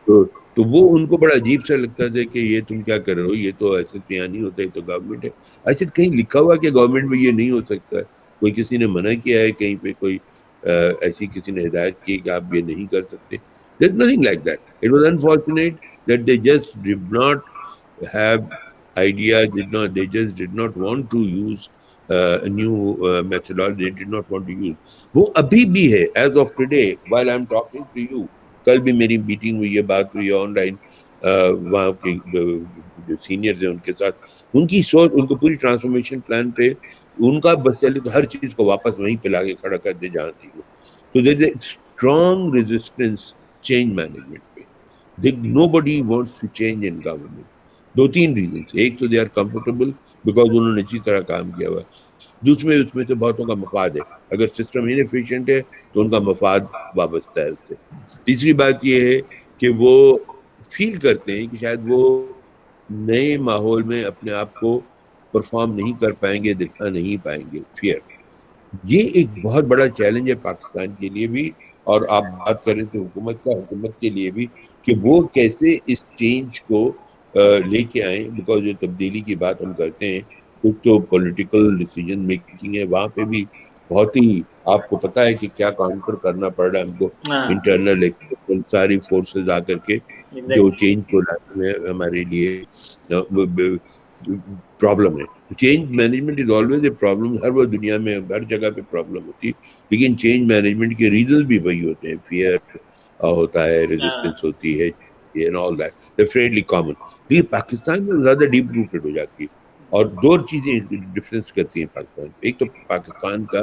تو وہ ان کو بڑا عجیب سا لگتا تھا کہ یہ تم کیا کر رہے ہو, یہ تو ایسے یہاں نہیں ہوتا, یہ تو گورنمنٹ ہے. اچھا, کہیں لکھا ہوا کہ گورنمنٹ میں یہ نہیں ہو سکتا ہے؟ کوئی کسی نے منع کیا ہے کہیں پہ, کوئی ایسی کسی نے ہدایت کی کہ آپ یہ نہیں کر سکتے؟ There's nothing like that. It was unfortunate that they just did not have idea, they just did not want to use new methodology they did not want to use. وہ ابھی بھی ہے as of today while I'm talking to you. کل بھی میری meeting ہوئی ہے, بات ہوئی ہے آن لائن وہاں کے جو سینئرز ہیں ان کے ساتھ. ان کی سوچ, ان کو پوری ٹرانسفارمیشن پلان پہ ان کا بس چلے تو ہر چیز کو واپس وہیں پہ لا کے کھڑا کر دے جہاں تھی وہ. تو there is a strong resistance change management پہ. Nobody wants to change in government. 2-3 reasons. ایک تو دے آر کمفرٹیبل بیکاز انہوں نے اسی طرح کام کیا ہوا ہے. دوسرے اس میں سے بہتوں کا مفاد ہے. اگر سسٹم انفیشینٹ ہے تو ان کا مفاد وابستہ ہے اس سے. تیسری بات یہ ہے کہ وہ فیل کرتے ہیں کہ شاید وہ نئے ماحول میں اپنے آپ کو پرفارم نہیں کر پائیں گے, دکھا نہیں پائیں گے. فیئر, یہ ایک بہت بڑا چیلنج ہے پاکستان کے لیے بھی, اور آپ بات کریں تو حکومت کا, حکومت کے لیے بھی, کہ وہ کیسے اس چینج کو لے کے آئیں. بیکاز جو تبدیلی کی بات ہم کرتے ہیں, کچھ تو پولیٹیکل ڈیسیجن میکنگ ہے, وہاں پہ بھی بہت ہی آپ کو پتا ہے کہ کیا کاؤنٹر کرنا پڑ رہا ہے ہم کو, انٹرنل ایکسٹرنل ساری فورسز آ کر کے جو چینج کو لانے میں ہمارے لیے پرابلم ہے. Change management is always a problem. ہر وہ دنیا میں ہر جگہ پہ پرابلم ہوتی ہے, لیکن چینج مینجمنٹ کے ریزنز بھی وہی ہوتے ہیں. فیئر ہوتا ہے, ریزسٹنس ہوتی ہے, and all that definitely common. لیکن پاکستان میں زیادہ ڈیپ روٹڈ ہو جاتی ہے. اور 2 چیزیں ڈفرینس کرتی ہیں پاکستان. ایک تو پاکستان کا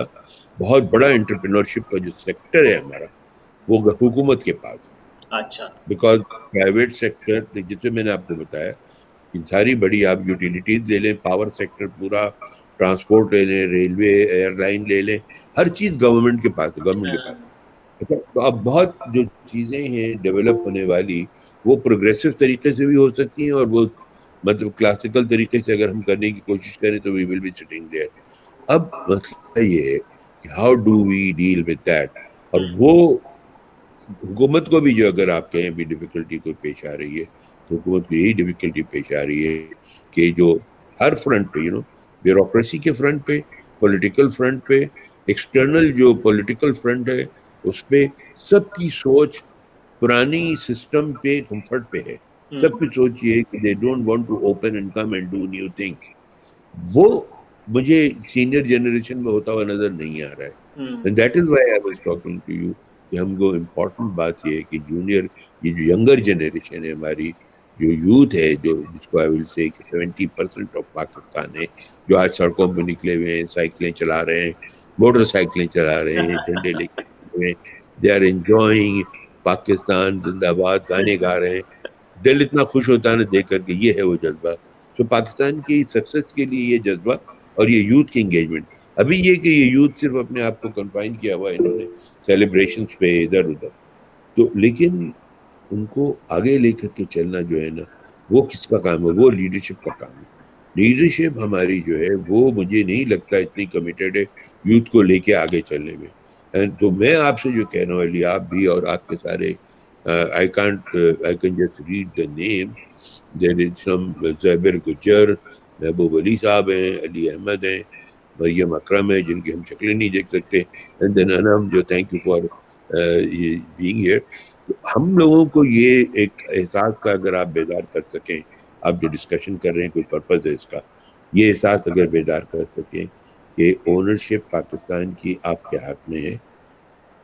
بہت بڑا انٹرپرینورشپ کا جو سیکٹر ہے ہمارا, وہ حکومت کے پاس ہے. اچھا, بیکاز پرائیویٹ سیکٹر, جیسے میں نے آپ کو بتایا, ساری بڑی آپ یوٹیلیٹیز لے لیں, پاور سیکٹر پورا, ٹرانسپورٹ لے لیں, ریلوے, ایئر لائن لے لیں, ہر چیز گورنمنٹ کے پاس ہے, گورنمنٹ کے پاس. تو اب بہت جو چیزیں ہیں ڈیولپ ہونے والی, وہ پروگریسو طریقے سے بھی ہو سکتی ہیں, اور وہ مطلب کلاسیکل طریقے سے اگر ہم کرنے کی کوشش کریں تو we will be sitting there. اب مسئلہ یہ ہے کہ how do we deal with that. اور وہ حکومت کو بھی جو اگر آپ کہیں بھی ڈیفیکلٹی کو پیش آ رہی ہے, تو حکومت کو یہی ڈیفیکلٹی پیش آ رہی ہے کہ جو ہر فرنٹ پہ, بیوروکریسی کے فرنٹ پہ, پولیٹیکل فرنٹ پہ, ایکسٹرنل جو پولیٹیکل فرنٹ ہے اس پہ, سب کی سوچ پرانی سسٹم پہ, کمفرٹ پہ ہے. سب کی سوچ یہ ہے کہ they don't want to open and come and do new things. وہ مجھے سینئر جنریشن میں ہوتا ہوا نظر نہیں آ رہا ہے. And that is why I was talking to you کہ ہم کو امپورٹنٹ بات یہ ہے کہ جونیئر, یہ جو ینگر جنریشن ہے ہماری, جو یوتھ ہے, جو جس کو I will say کہ 70% آف پاکستان ہے, جو آج سڑکوں پہ نکلے ہوئے ہیں, سائیکلیں چلا رہے ہیں, موٹر سائیکلیں چلا رہے ہیں, جھنڈے لے کے ہوئے ہیں, they are enjoying پاکستان زندہ باد گانے گا رہے ہیں. دل اتنا خوش ہوتا ہے نا دیکھ کر کے. یہ ہے وہ جذبہ. تو پاکستان کی سکسیس کے لیے یہ جذبہ اور یہ یوتھ کی انگیجمنٹ. ابھی یہ کہ یہ یوتھ صرف اپنے آپ کو کنفائن کیا ہوا ہے انہوں نے سیلیبریشنز پہ ادھر ادھر, تو لیکن ان کو آگے لے کر کے چلنا جو ہے نا, وہ کس کا کام ہے؟ وہ لیڈرشپ کا کام ہے. لیڈرشپ ہماری جو ہے وہ مجھے نہیں لگتا اتنی کمیٹیڈ ہے یوتھ کو لے کے آگے چلنے میں. تو میں آپ سے جو کہنے والی, آپ بھی اور آپ کے سارے, I can just read the name. There is some زیبر گجر, محبوب علی صاحب ہیں, علی احمد ہیں, مریم اکرم ہے جن کی ہم شکلیں نہیں دیکھ سکتے, اینڈ دین انم جو thank you for being here. تو ہم لوگوں کو یہ ایک احساس کا اگر آپ بیدار کر سکیں, آپ جو ڈسکشن کر رہے ہیں کوئی پرپز ہے اس کا, یہ احساس اگر بیدار کر سکیں کہ اونرشپ پاکستان کی آپ کے ہاتھ میں ہے.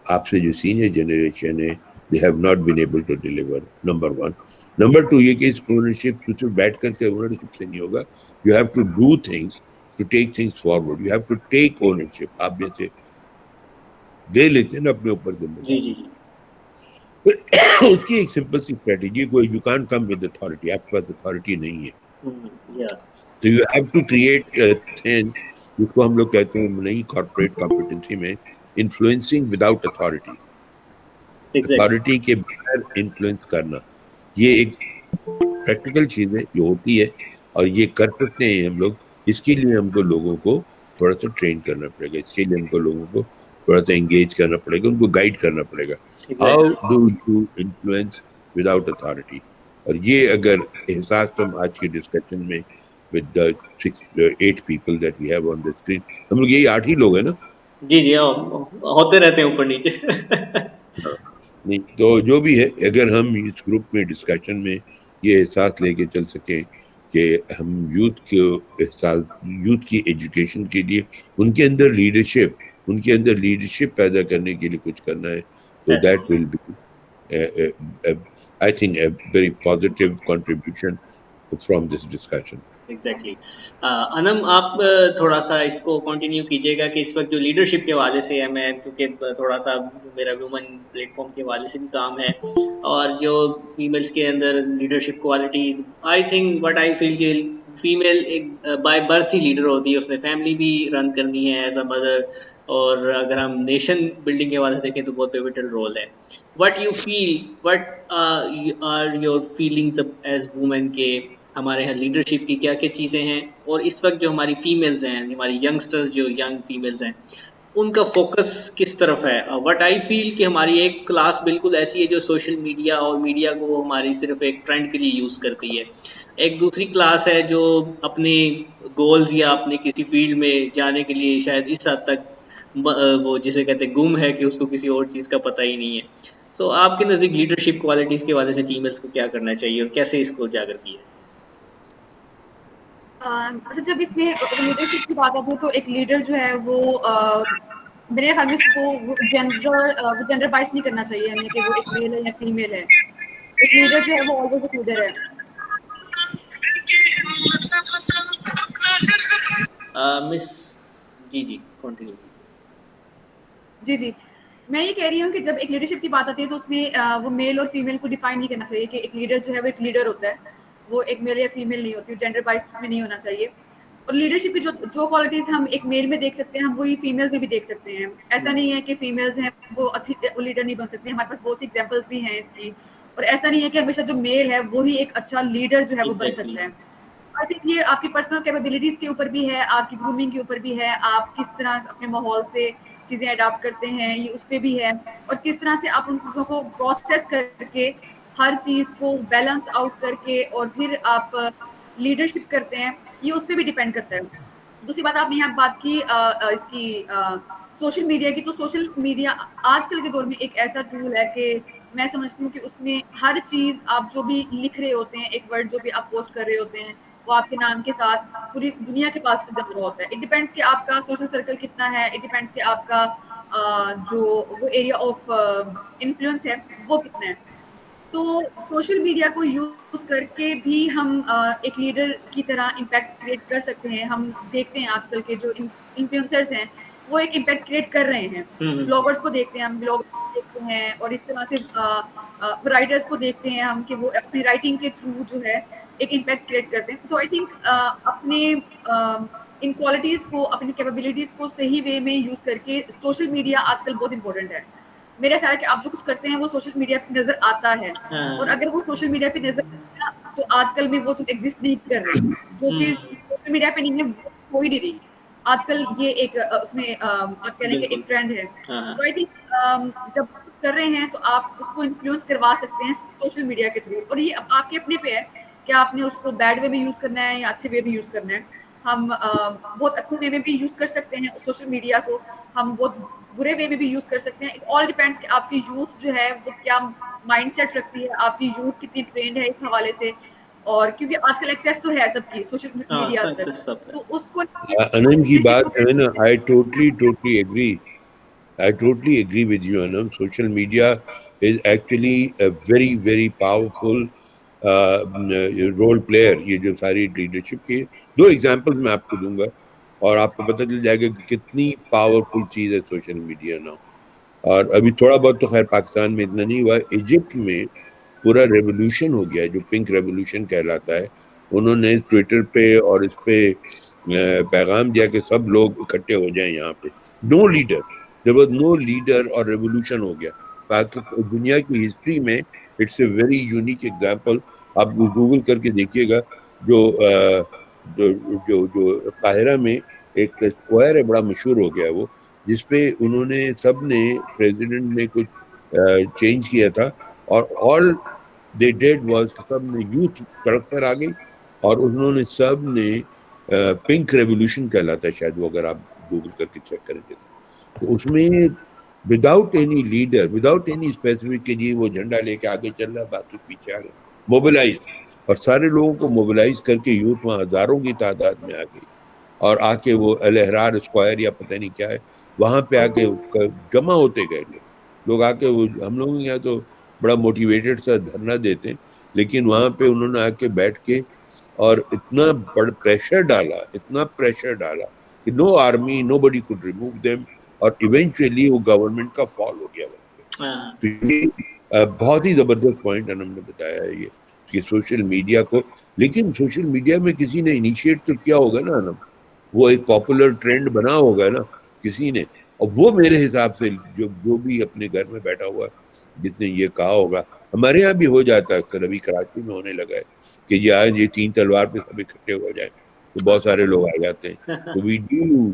آپ سے جو سینئر جنریشن ہے they have not been able to deliver, number one. Number two, یہ کہ اس اونرشپ صرف بیٹھ کر کے اونرشپ سے نہیں ہوگا. You have to do things to take things forward. You have to take ownership. آپ جیسے لے لیتے ہیں نا اپنے اوپر ذمہ داری. اس کی ایک سمپل سی اسٹریٹجی, کوئی you can't come with authority. آپ کے پاس اتھارٹی نہیں ہے. تو you have to create a thing جس کو ہم لوگ کہتے ہیں نہیں کارپوریٹ کمپیٹنسی میں, influencing without authority. اتھارٹی کے بغیر انفلوئنس کرنا, یہ ایک پریکٹیکل چیز ہے جو ہوتی ہے, اور یہ کر سکتے ہیں ہم لوگ. اس کے لیے ہم کو لوگوں کو تھوڑا سا ٹرین کرنا پڑے گا, اس کے لیے ہم کو لوگوں کو تھوڑا سا انگیج کرنا پڑے گا, ان کو گائیڈ کرنا پڑے گا. How do you influence without authority. اور یہ اگر احساس تو ہم آج کی ڈسکشن میں with the 8 people that we have on the screen, ہم لوگ یہی 8 ہی لوگ ہیں نا. جی ہوتے رہتے ہیں اوپر نیچے. نہیں تو جو بھی ہے, اگر ہم اس گروپ میں ڈسکشن میں یہ احساس لے کے چل سکیں کہ ہم یوتھ کی ایجوکیشن کے لیے ان کے اندر لیڈرشپ پیدا کرنے کے لیے کچھ کرنا ہے. تو that will be I think a very positive contribution from this discussion. Exactly. Um آپ تھوڑا سا اس کو کنٹینیو کیجیے گا کہ اس وقت جو لیڈرشپ کے حوالے سے ہے, میں کیونکہ تھوڑا سا میرا وومن پلیٹ فارم کے حوالے سے بھی کام ہے, اور جو فیمیلس کے اندر leadership qualities, I think what I feel کہ فیمیل ایک بائی برتھ ہی لیڈر ہوتی ہے, اس نے فیملی بھی رن کرنی ہے ایز اے مدر, اور اگر ہم نیشن بلڈنگ کے حوالے سے دیکھیں تو بہت پیوٹل رول ہے. What you feel, what are your feelings as women کے ہمارے یہاں لیڈرشپ کی کیا کیا چیزیں ہیں, اور اس وقت جو ہماری فیمیلز ہیں, ہماری ینگسٹرز جو ینگ فیمیلز ہیں, ان کا فوکس کس طرف ہے؟ وٹ آئی فیل کہ ہماری ایک کلاس بالکل ایسی ہے جو سوشل میڈیا اور میڈیا کو ہماری صرف ایک ٹرینڈ کے لیے یوز کرتی ہے. ایک دوسری کلاس ہے جو اپنے گولز یا اپنے کسی فیلڈ میں جانے کے لیے شاید اس حد تک وہ جسے کہتے ہیں گم ہے کہ اس کو کسی اور چیز کا پتہ ہی نہیں ہے. سو آپ کے نزدیک لیڈرشپ کوالٹیز کے حوالے سے فیمیلز کو کیا کرنا چاہیے اور کیسے اس کو اجاگر کیا ہے؟ اچھا, جب اس میں لیڈرشپ کی بات آتی ہے تو ایک لیڈر جو ہے وہ میرے خیال میں اس کو جینڈر وائز نہیں کرنا چاہیے ہمیں کہ وہ ایک میل ہے یا فیمیل ہے. ایک لیڈر جو ہے وہ آلویز ایک لیڈر ہے. مس جی کنٹینیو کیجیے. جی, میں یہ کہہ رہی ہوں کہ جب ایک لیڈرشپ کی بات آتی ہے تو اس میں وہ میل اور فیمیل کو ڈیفائن نہیں کرنا چاہیے کہ ایک لیڈر جو ہے وہ ایک لیڈر ہوتا ہے, وہ ایک میل یا فیمیل نہیں ہوتی, جینڈر وائز میں نہیں ہونا چاہیے. اور لیڈرشپ کی جو کوالٹیز ہم ایک میل میں دیکھ سکتے ہیں ہم وہی فیمیلز میں بھی دیکھ سکتے ہیں. ایسا نہیں ہے کہ فیمیلز ہیں وہ اچھی لیڈر نہیں بن سکتی, ہمارے پاس بہت سی ایگزامپلس بھی ہیں اس کی. اور ایسا نہیں ہے کہ ہمیشہ جو میل ہے وہی ایک اچھا لیڈر جو ہے وہ بن سکتا ہے. آئی تھنک یہ آپ کی پرسنل کیپیبلٹیز کے اوپر بھی ہے, آپ کی گرومنگ کے اوپر بھی ہے, آپ کس طرح اپنے ماحول سے چیزیں اڈاپٹ کرتے ہیں یہ اس پہ بھی ہے, اور کس طرح سے آپ ان چیزوں کو پروسیس کر کے ہر چیز کو بیلنس آؤٹ کر کے اور پھر آپ لیڈرشپ کرتے ہیں, یہ اس پہ بھی ڈیپینڈ کرتا ہے. دوسری بات, آپ نے یہاں بات کی اس کی سوشل میڈیا کی, تو سوشل میڈیا آج کل کے دور میں ایک ایسا ٹول ہے کہ میں سمجھتی ہوں کہ اس میں ہر چیز آپ جو بھی لکھ رہے ہوتے ہیں, ایک ورڈ جو بھی آپ پوسٹ کر رہے ہوتے ہیں, وہ آپ کے نام کے ساتھ پوری دنیا کے پاس جا رہا ہوتا ہے. اٹ ڈیپینڈس کہ آپ کا سوشل سرکل کتنا ہے, اٹ ڈیپینڈس کہ آپ کا جو وہ ایریا آف انفلوئنس ہے وہ کتنا ہے. تو سوشل میڈیا کو یوز کر کے بھی ہم ایک لیڈر کی طرح امپیکٹ کریٹ کر سکتے ہیں. ہم دیکھتے ہیں آج کل کے جو انفلوئنسرز ہیں وہ ایک امپیکٹ کریٹ کر رہے ہیں. بلاگرس کو دیکھتے ہیں ہم, بلاگرس دیکھتے ہیں, اور اس طرح سے رائٹرس کو دیکھتے ہیں ہم کہ وہ اپنی رائٹنگ کے تھرو جو ہے ایک امپیکٹ کریٹ کرتے ہیں. تو آئی تھنک اپنے ان کوالٹیز کو, اپنی کیپیبلٹیز کو صحیح وے میں یوز کر کے سوشل میڈیا آج کل بہت امپورٹنٹ ہے. میرا خیال ہے کہ آپ جو کچھ کرتے ہیں وہ سوشل میڈیا پہ نظر آتا ہے, اور اگر وہ سوشل میڈیا پہ نظر آتا تو آج کل میں وہ چیز ایگزسٹ نہیں کر رہی. جو چیز سوشل میڈیا پہ نہیں ہے وہ ہو ہی نہیں رہی آج کل. یہ ایک اس میں آپ کہہ لیں کہ ایک ٹرینڈ ہے. تو آئی تھنک جب آپ کچھ کر رہے ہیں تو آپ اس کو انفلوئنس کروا سکتے ہیں سوشل میڈیا کے تھرو, اور یہ آپ کے اپنے پہ ہے کہ آپ نے اس کو بیڈ وے میں یوز کرنا ہے یا اچھے وے میں یوز کرنا ہے. ہم بہت اچھے وے میں بھی یوز کر سکتے ہیں سوشل میڈیا کو, ہم بہت برے وے میں بھی یوز کر سکتے ہیں. اٹ آل ڈیپینڈس کہ آپ کی یوتھ جو ہے وہ کیا مائنڈ سیٹ رکھتی ہے, آپ کی یوتھ کتنی ٹرینڈ ہے اس حوالے سے. اور کیونکہ آج کل ایکسیس تو ہے سب کی سوشل میڈیا تک, تو اس کو انم کی بات ہے نا, I totally agree with you, Anam. Social media is actually a very, very powerful role player. یہ جو ساری لیڈرشپ کی 2 ایگزامپل میں آپ کو دوں گا اور آپ کو پتہ چل جائے گا کہ کتنی پاورفل چیز ہے سوشل میڈیا نا. اور ابھی تھوڑا بہت تو خیر پاکستان میں اتنا نہیں ہوا, ایجپٹ میں پورا ریولوشن ہو گیا جو پنک ریولوشن کہلاتا ہے. انہوں نے ٹویٹر پہ اور اس پہ پیغام دیا کہ سب لوگ اکٹھے ہو جائیں یہاں پہ. No leader, there was no leader, اور ریولوشن ہو گیا. دنیا کی ہسٹری میں it's a very unique example. آپ گوگل کر کے دیکھیے گا, جو قاہرہ میں ایک اسکوائر ہے بڑا مشہور ہو گیا وہ, جس پہ انہوں نے سب نے پریزیڈنٹ نے کچھ چینج کیا تھا, اور آل دے ڈیڈ واز سب نے یوتھ سڑک پر آ گئی, اور انہوں نے سب نے پنک ریولوشن کہلاتا ہے شاید وہ, اگر آپ گوگل کر کے چیک کریں گے تو اس میں without any leader, without any specific کے لیے وہ جھنڈا لے کے آگے چل رہا, باقی پیچھے آ گئے, موبلائز. اور سارے لوگوں کو موبلائز کر کے یوتھ وہاں ہزاروں کی تعداد میں آ گئی اور آ کے وہ الحرار اسکوائر یا پتہ نہیں کیا ہے وہاں پہ آ کے جمع ہوتے گئے لوگ آ کے ہم لوگوں کے یہاں تو بڑا موٹیویٹڈ سا دھرنا دیتے ہیں لیکن وہاں پہ انہوں نے آ کے بیٹھ کے اور اتنا بڑا پریشر ڈالا کہ نو آرمی نو بڈی کوڈ ریموو دیم اور ایونچولی وہ گورنمنٹ کا فال ہو گیا وہاں پہ. تو یہ بہت ہی زبردست پوائنٹ انم نے بتایا ہے یہ کہ سوشل میڈیا کو, لیکن سوشل میڈیا میں کسی نے انیشیٹ تو کیا ہوگا نا انم, وہ ایک پاپولر ٹرینڈ بنا ہوگا نا کسی نے, اور وہ میرے حساب سے جو بھی اپنے گھر میں بیٹھا ہوا جس نے یہ کہا ہوگا, ہمارے یہاں بھی ہو جاتا ہے اکثر, ابھی کراچی میں ہونے لگا ہے کہ یہ آج یہ 3 تلوار پہ سب اکٹھے ہو جائیں تو بہت سارے لوگ آ جاتے ہیں, تو we do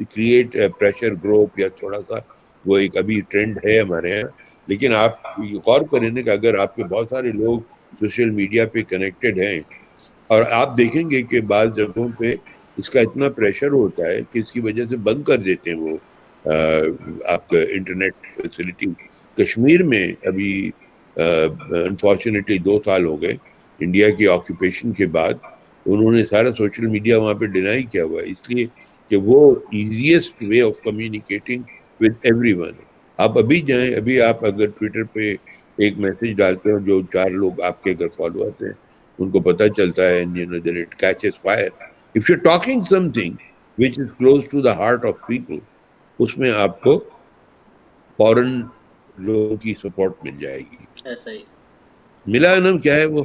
create pressure group یا تھوڑا سا وہ ایک ابھی ٹرینڈ ہے ہمارے یہاں. لیکن آپ غور کریں کہ اگر آپ کے بہت سارے لوگ سوشل میڈیا پہ کنیکٹڈ ہیں اور آپ دیکھیں گے کہ بعض جگہوں پہ اس کا اتنا پریشر ہوتا ہے کہ اس کی وجہ سے بند کر دیتے ہیں وہ آپ کا انٹرنیٹ فیسلٹی. کشمیر میں ابھی انفارچونیٹلی 2 سال ہو گئے انڈیا کی آکوپیشن کے بعد, انہوں نے سارا سوشل میڈیا وہاں پہ ڈینائی کیا ہوا ہے, اس لیے کہ وہ easiest way of communicating with every one. آپ ابھی جائیں, ابھی آپ اگر ٹویٹر پہ ایک میسج ڈالتے ہو جو 4 لوگ آپ کے اگر فالوورس ہیں ان کو پتہ چلتا ہے it catches fire. If you're talking something which is close to the heart of people, اس میں آپ کو فوراً لوگوں کی سپورٹ مل جائے گی. ایسا ہی ملا انم کیا ہے وہ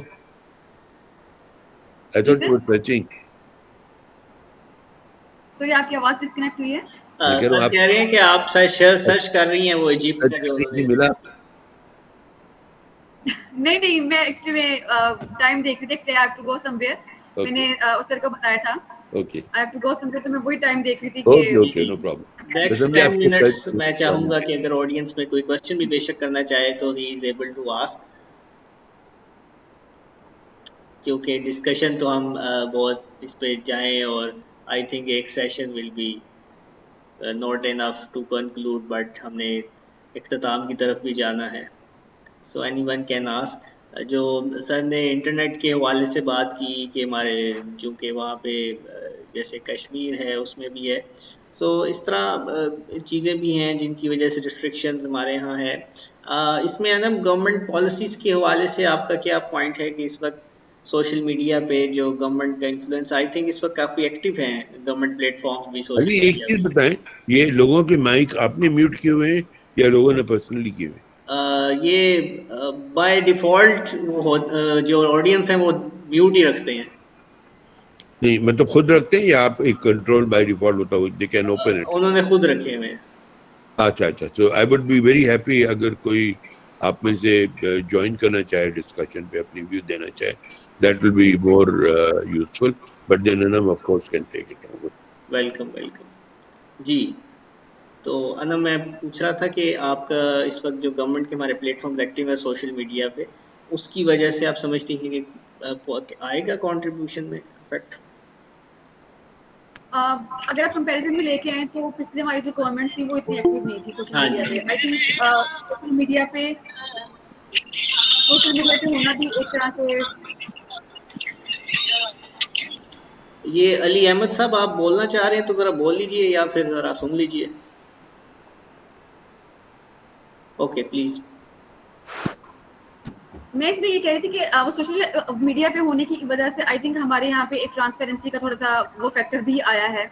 I جی thought you were touching. Sorry آپ کی آواز ڈسکنیکٹ ہوئی ہے. میں کہہ رہا ہوں سر آپ کہہ رہے ہیں کہ آپ سرچ کر رہی ہیں وہ ایجپٹ کا جو انہوں نے ملا. نہیں میں ایکچولی میں ٹائم دیکھ رہی تھی, I have to go somewhere. میں نے اس سر کو بتایا تھا okay I have to go somewhere, تو میں وہی ٹائم دیکھ رہی تھی کہ okay no problem. Next 10 minutes میں چاہوں گا کہ اگر آڈینس میں کوئی کوشچن بھی بے شک کرنا چاہے تو he is able to ask, کیونکہ ڈسکشن تو ہم بہت اس پہ جائیں اور آئی تھنک ایک session will be not enough to conclude, but ہم نے اختتام کی طرف بھی جانا ہے. So anyone can ask. جو سر نے انٹرنیٹ کے حوالے سے بات کی کہ ہمارے جو کہ وہاں پہ جیسے کشمیر ہے اس میں بھی ہے, سو اس طرح چیزیں بھی ہیں جن کی وجہ سے ریسٹرکشنز ہمارے یہاں ہے. اس میں نا گورنمنٹ پالیسیز کے حوالے سے آپ کا کیا پوائنٹ ہے کہ اس وقت سوشل میڈیا پہ جو گورنمنٹ کا انفلوئنس آئی تھنک اس وقت کافی ایکٹیو ہیں گورنمنٹ پلیٹ فارمز بھی سوشل ابھی ایک میڈیا چیز پہ. بتائیں, یہ لوگوں کے مائک آپ نے میوٹ کیے ہوئے ہیں یا لوگوں نے پرسنلی کیے ہوئے ہیں؟ یہ بائی ڈیفالٹ جو آڈینس ہیں وہ میوٹ ہی رکھتے ہیں. نہیں مطلب خود رکھتے ہیں یا آپ ایک کنٹرول بائی ڈیفالٹ ہوتا ہے دے کین اوپن اٹ؟ انہوں نے خود رکھے ہوئے ہیں. اچھا تو I would be very happy اگر کوئی آپ میں سے جوائن کرنا چاہے ڈسکشن پہ, اپنی ویو دینا چاہے, that will be more useful, but then um of course can take it over. Welcome جی. تو انم میں پوچھ رہا تھا کہ آپ کا اس وقت جو گورنمنٹ کے ہمارے پلیٹ فارم ایکٹیو ہے سوشل میڈیا پہ, اس کی وجہ سے آپ سمجھتی ہیں کہ آئے گا کنٹریبیوشن میں افیکٹ؟ اگر آپ کمپیریزن میں لے کے آئیں تو پچھلے ہماری جو گورنمنٹ تھی وہ اتنی ایکٹیو نہیں تھی سوشل ہاں میڈیا جی. پہ. آئی تھنک سوشل میڈیا پہ ہونا بھی ایک طرح سے. یہ علی احمد صاحب آپ بولنا چاہ رہے ہیں تو ذرا بول لیجئے یا پھر ذرا سن لیجئے. Okay please. میں اس میں یہ کہہ رہی تھی کہ وہ سوشل میڈیا پہ ہونے کی وجہ سے آئی تھنک ہمارے یہاں پہ ایک ٹرانسپیرنسی کا تھوڑا سا وہ فیکٹر بھی آیا ہے.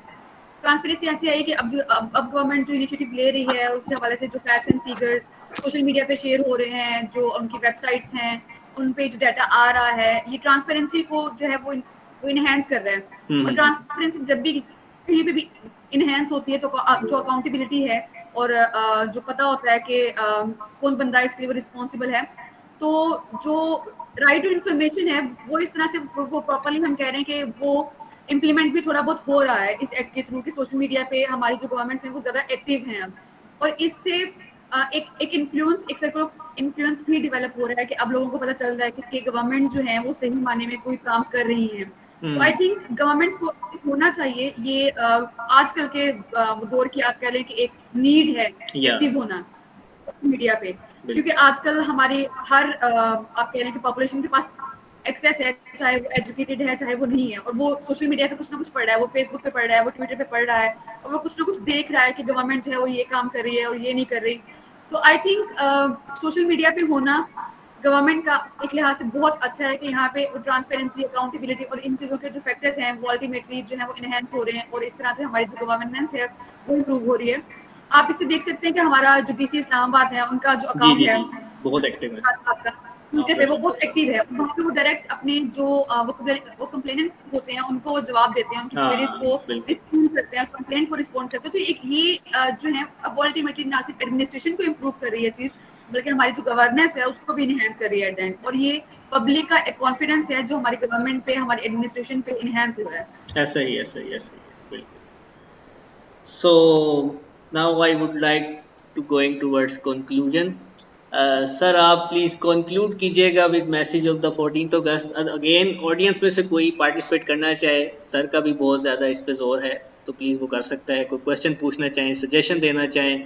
ٹرانسپیرنسی ایسی آئی کہ اب گورنمنٹ جو انیشیٹو لے رہی ہے اس کے حوالے سے جو facts and figures social media پہ شیئر ہو رہے ہیں, جو ان کی ویب سائٹس ہیں ان پہ جو ڈیٹا آ رہا ہے, یہ ٹرانسپیرنسی کو جو ہے وہ انہینس کر رہا ہے. اور ٹرانسپیرنسی جب بھی کہیں پہ بھی انہینس ہوتی ہے تو جو اکاؤنٹیبلٹی ہے اور جو پتہ ہوتا ہے کہ کون بندہ اس کے لیے وہ رسپانسبل ہے, تو جو رائٹ ٹو انفارمیشن ہے وہ اس طرح سے وہ پراپرلی ہم کہہ رہے ہیں کہ وہ امپلیمنٹ بھی تھوڑا بہت ہو رہا ہے اس ایکٹ کے تھرو کہ سوشل میڈیا پہ ہماری جو گورنمنٹس ہیں وہ زیادہ ایکٹیو ہیں اب, اور اس سے ایک انفلوئنس, ایک سرکل آف انفلوئنس بھی ڈیولپ ہو رہا ہے کہ اب لوگوں کو پتہ چل رہا ہے کہ گورنمنٹ جو ہے وہ صحیح معنی میں کوئی کام کر رہی ہیں. تو آئی تھنک گورنمنٹس کو ہونا چاہیے یہ آج کل کے دور کی آپ کہہ لیں کہ ایک نیڈ ہے ایکٹیو ہونا میڈیا پہ, کیونکہ آج کل ہماری ہر آپ کہہ رہے ہیں کہ پاپولیشن کے پاس ایکسیس ہے, چاہے وہ ایجوکیٹڈ ہے چاہے وہ نہیں ہے, اور وہ سوشل میڈیا پہ کچھ نہ کچھ پڑھ رہا ہے, وہ فیس بک پہ پڑھ رہا ہے, وہ ٹویٹر پہ پڑھ رہا ہے, اور وہ کچھ نہ کچھ دیکھ رہا ہے کہ گورنمنٹ ہے وہ یہ کام کر رہی ہے اور یہ نہیں کر رہی. تو آئی تھنک سوشل میڈیا پہ ہونا گورنمنٹ کا ایک لحاظ سے بہت اچھا ہے کہ یہاں پہ ٹرانسپیرنسی, اکاؤنٹیبلٹی اور ان چیزوں کے جو فیکٹرز ہیں وہ الٹیمیٹلی جو ہے وہ انہینس ہو رہے ہیں, اور اس طرح سے ہماری جو گورننس ہے وہ امپروو ہو رہی ہے. آپ اس سے دیکھ سکتے ہیں کہ ہمارا جو ڈی سی اسلام آباد ہے ان کا جو جی اکاؤنٹ جی ہے جی بہت ایکٹیو ہے ٹویٹر پہ, وہ بہت ایکٹیو ہے. وہاں پہ وہ ڈائریکٹ اپنے جو وہ کمپلیننٹس ہوتے ہیں ان کو جواب دیتے ہیں, ان کی کوئریز کو بالکل رسپونڈ کرتے ہیں, کمپلینٹ کو رسپونڈ کرتے ہیں. تو ایک یہ جو ہے اب الٹیمیٹلی نہ صرف ایڈمنسٹریشن کو امپروو کر رہی ہے چیز, بلکہ ہماری جو گورننس ہے اس کو بھی انہینس کر رہی ہے ایٹ اینڈ. اور یہ پبلک کا ایک کانفیڈینس ہے جو ہماری گورنمنٹ پہ, ہماری ایڈمنسٹریشن پہ انہینس ہو رہا ہے. ایسا ہی ایسا ہی ایسا ہی ہے بالکل. So now I would like to going towards conclusion. Sir آپ پلیز کنکلوڈ کیجیے گا with message of the 14th August. Again audience میں سے کوئی پارٹیسپیٹ کرنا چاہے, سر کا بھی بہت زیادہ اس پہ زور ہے تو پلیز وہ کر سکتا ہے. کوئی کوشچن پوچھنا چاہیں, سجیشن دینا چاہیں.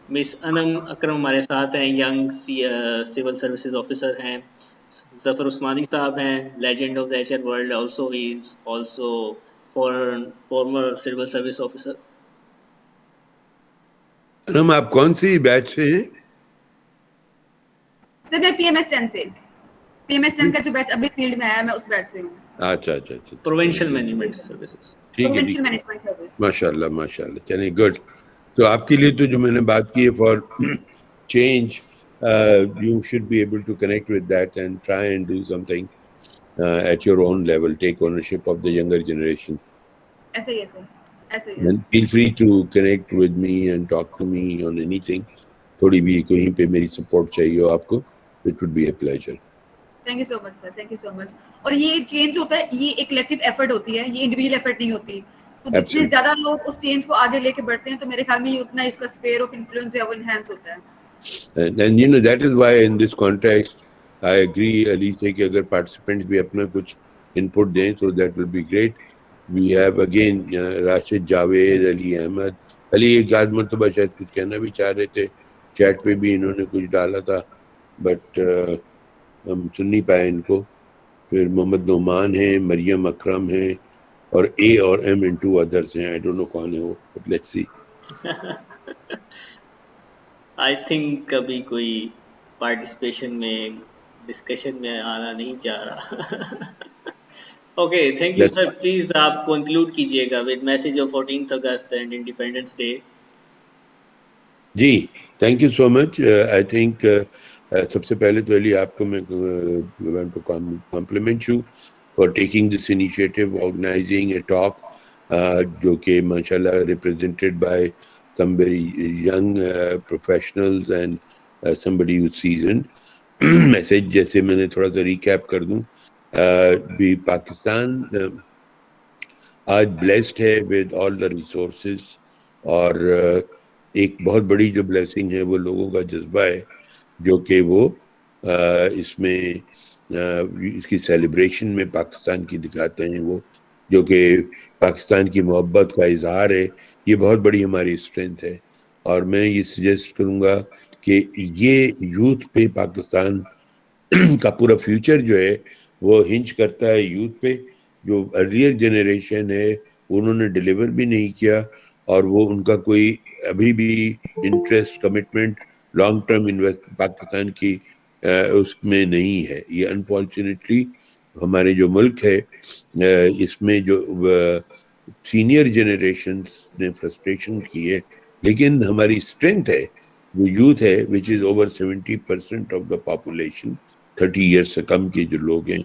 مس انم اکرم ہمارے ساتھ ہیں, ینگ سول سروسز آفیسر ہیں. ظفر عثمانی صاحب ہیں, legend of the H R world, also he is also former civil service officer. انم آپ کون سی بیچ سے ہیں؟ سر میں پی ایم ایس 10 سے, پی ایم ایس 10 کا جو بیچ ابھی فیلڈ میں آیا میں اس بیچ سے ہوں. اچھا اچھا اچھا, پروونشل جی مینجمنٹ سر, سروسز. ٹھیک ہے پروونشل ٹھیک ہے, مینجمنٹ سروس. ماشاء اللہ ماشاء اللہ, چلیں گڈ. تو آپ کے لیے تو جو میں نے بات کی ہے for change, you should be able to connect with that and try and do something at your own level, take ownership of the younger generation. ایسے ہی ہے سر, ایسے ہی ہے. And feel free to connect with me and talk to me on anything. تھوڑی بھی کہیں پہ میری support چاہیے ہو آپ کو, it would be a pleasure. Thank you so much sir, thank you so much. اور یہ چینج ہوتا ہے, یہ ایک کلیکٹیو ایفرٹ ہوتی ہے, یہ انڈیویجول ایفرٹ نہیں ہوتی. تو جتنے Absolutely. زیادہ لوگ اس چینج کو آگے لے کے بڑھتے ہیں تو میرے خیال میں یہ اتنا اس کا اسفیئر آف انفلوئنس ہے وہ انہینس ہوتا ہے. And you know that is why in this context I agree علی سے کہ اگر participants بھی اپنا کچھ input دیں so that will be great. We have again Rashid, Javed, علی احمد. علی ایک آدھ مرتبہ شاید کچھ کہنا بھی چاہ رہے تھے, چیٹ پہ بھی انہوں نے کچھ ڈالا تھا بٹ ہم سن نہیں پائے ان کو. پھر محمد نعمان ہیں, مریم اکرم ہیں, اور اے اور ایم اینڈ 2 ادرس ہیں. I don't know کون ہے وہ, but let's see. I think ابھی کوئی پارٹیسپیشن میں ڈسکشن میں آنا نہیں چاہ رہا. Okay thank you sir. Please آپ کنکلوڈ کیجیے گا with message of 14th August and independence day. جی thank you so much. I think سب سے پہلے تو علی آپ کو میں compliment you for taking this initiative, organizing a talk جو کہ ماشاء اللہ represented by some very young professionals and somebody who's seasoned. Message جیسے میں نے تھوڑا سا ریکیپ کر دوں, بھی پاکستان آج بلیسڈ ہے with all the resources, اور ایک بہت بڑی جو بلیسنگ ہے وہ لوگوں کا جذبہ ہے جو کہ وہ اس میں اس کی سیلیبریشن میں پاکستان کی دکھاتے ہیں, وہ جو کہ پاکستان کی محبت کا اظہار ہے. یہ بہت بڑی ہماری اسٹرینتھ ہے, اور میں یہ سجیسٹ کروں گا کہ یہ یوتھ پہ پاکستان کا پورا فیوچر جو ہے وہ ہنچ کرتا ہے یوتھ پہ. جو ارلیئر جنریشن ہے انہوں نے ڈیلیور بھی نہیں کیا, اور وہ ان کا کوئی ابھی بھی interest, commitment, long term invest Pakistan کی اس میں نہیں ہے. یہ انفارچونیٹلی ہمارے جو ملک ہے اس میں جو سینئر جنریشنز نے فرسٹریشن کی ہے, لیکن ہماری اسٹرینتھ ہے وہ یوتھ ہے which is over 70% of the population, 30 years سے کم کے جو لوگ ہیں.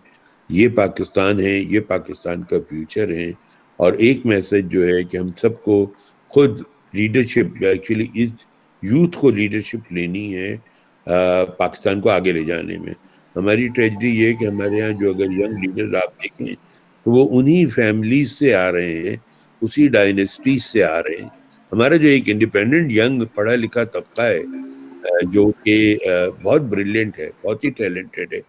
یہ پاکستان ہے, یہ پاکستان کا فیوچر ہے. اور ایک میسج جو ہے کہ ہم سب کو خود لیڈرشپ, ایکچولی اس یوتھ کو لیڈرشپ لینی ہے پاکستان کو آگے لے جانے میں. ہماری ٹریجڈی یہ ہے کہ ہمارے یہاں جو اگر ینگ لیڈرز آپ دیکھیں تو وہ انہی فیملیز سے آ رہے ہیں, اسی ڈائنیسٹیز سے آ رہے ہیں. ہمارا جو ایک انڈیپینڈنٹ ینگ پڑھا لکھا طبقہ ہے جو کہ بہت بریلینٹ ہے, بہت ہی ٹیلنٹڈ ہے,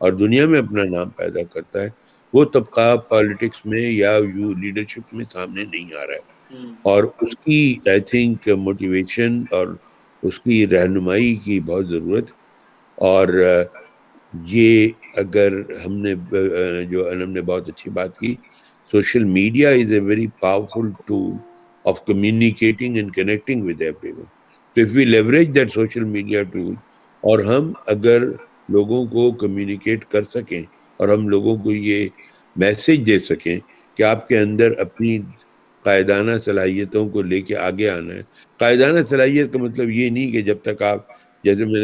اور دنیا میں اپنا نام پیدا کرتا ہے, وہ طبقہ پالیٹکس میں یا لیڈرشپ میں سامنے نہیں آ رہا ہے. اور اس کی آئی تھنک موٹیویشن اور اس کی رہنمائی کی بہت ضرورت. اور یہ اگر ہم نے جو انم نے بہت اچھی بات کی, social media is a very powerful tool of communicating and connecting with everyone. تو if we leverage that social media tool, اور ہم اگر لوگوں کو کمیونیکیٹ کر سکیں اور ہم لوگوں کو یہ میسج دے سکیں کہ آپ کے اندر اپنی قائدانہ صلاحیتوں کو لے کے آگے آنا ہے. قائدانہ صلاحیت کا مطلب یہ نہیں کہ جب تک آپ, جیسے میں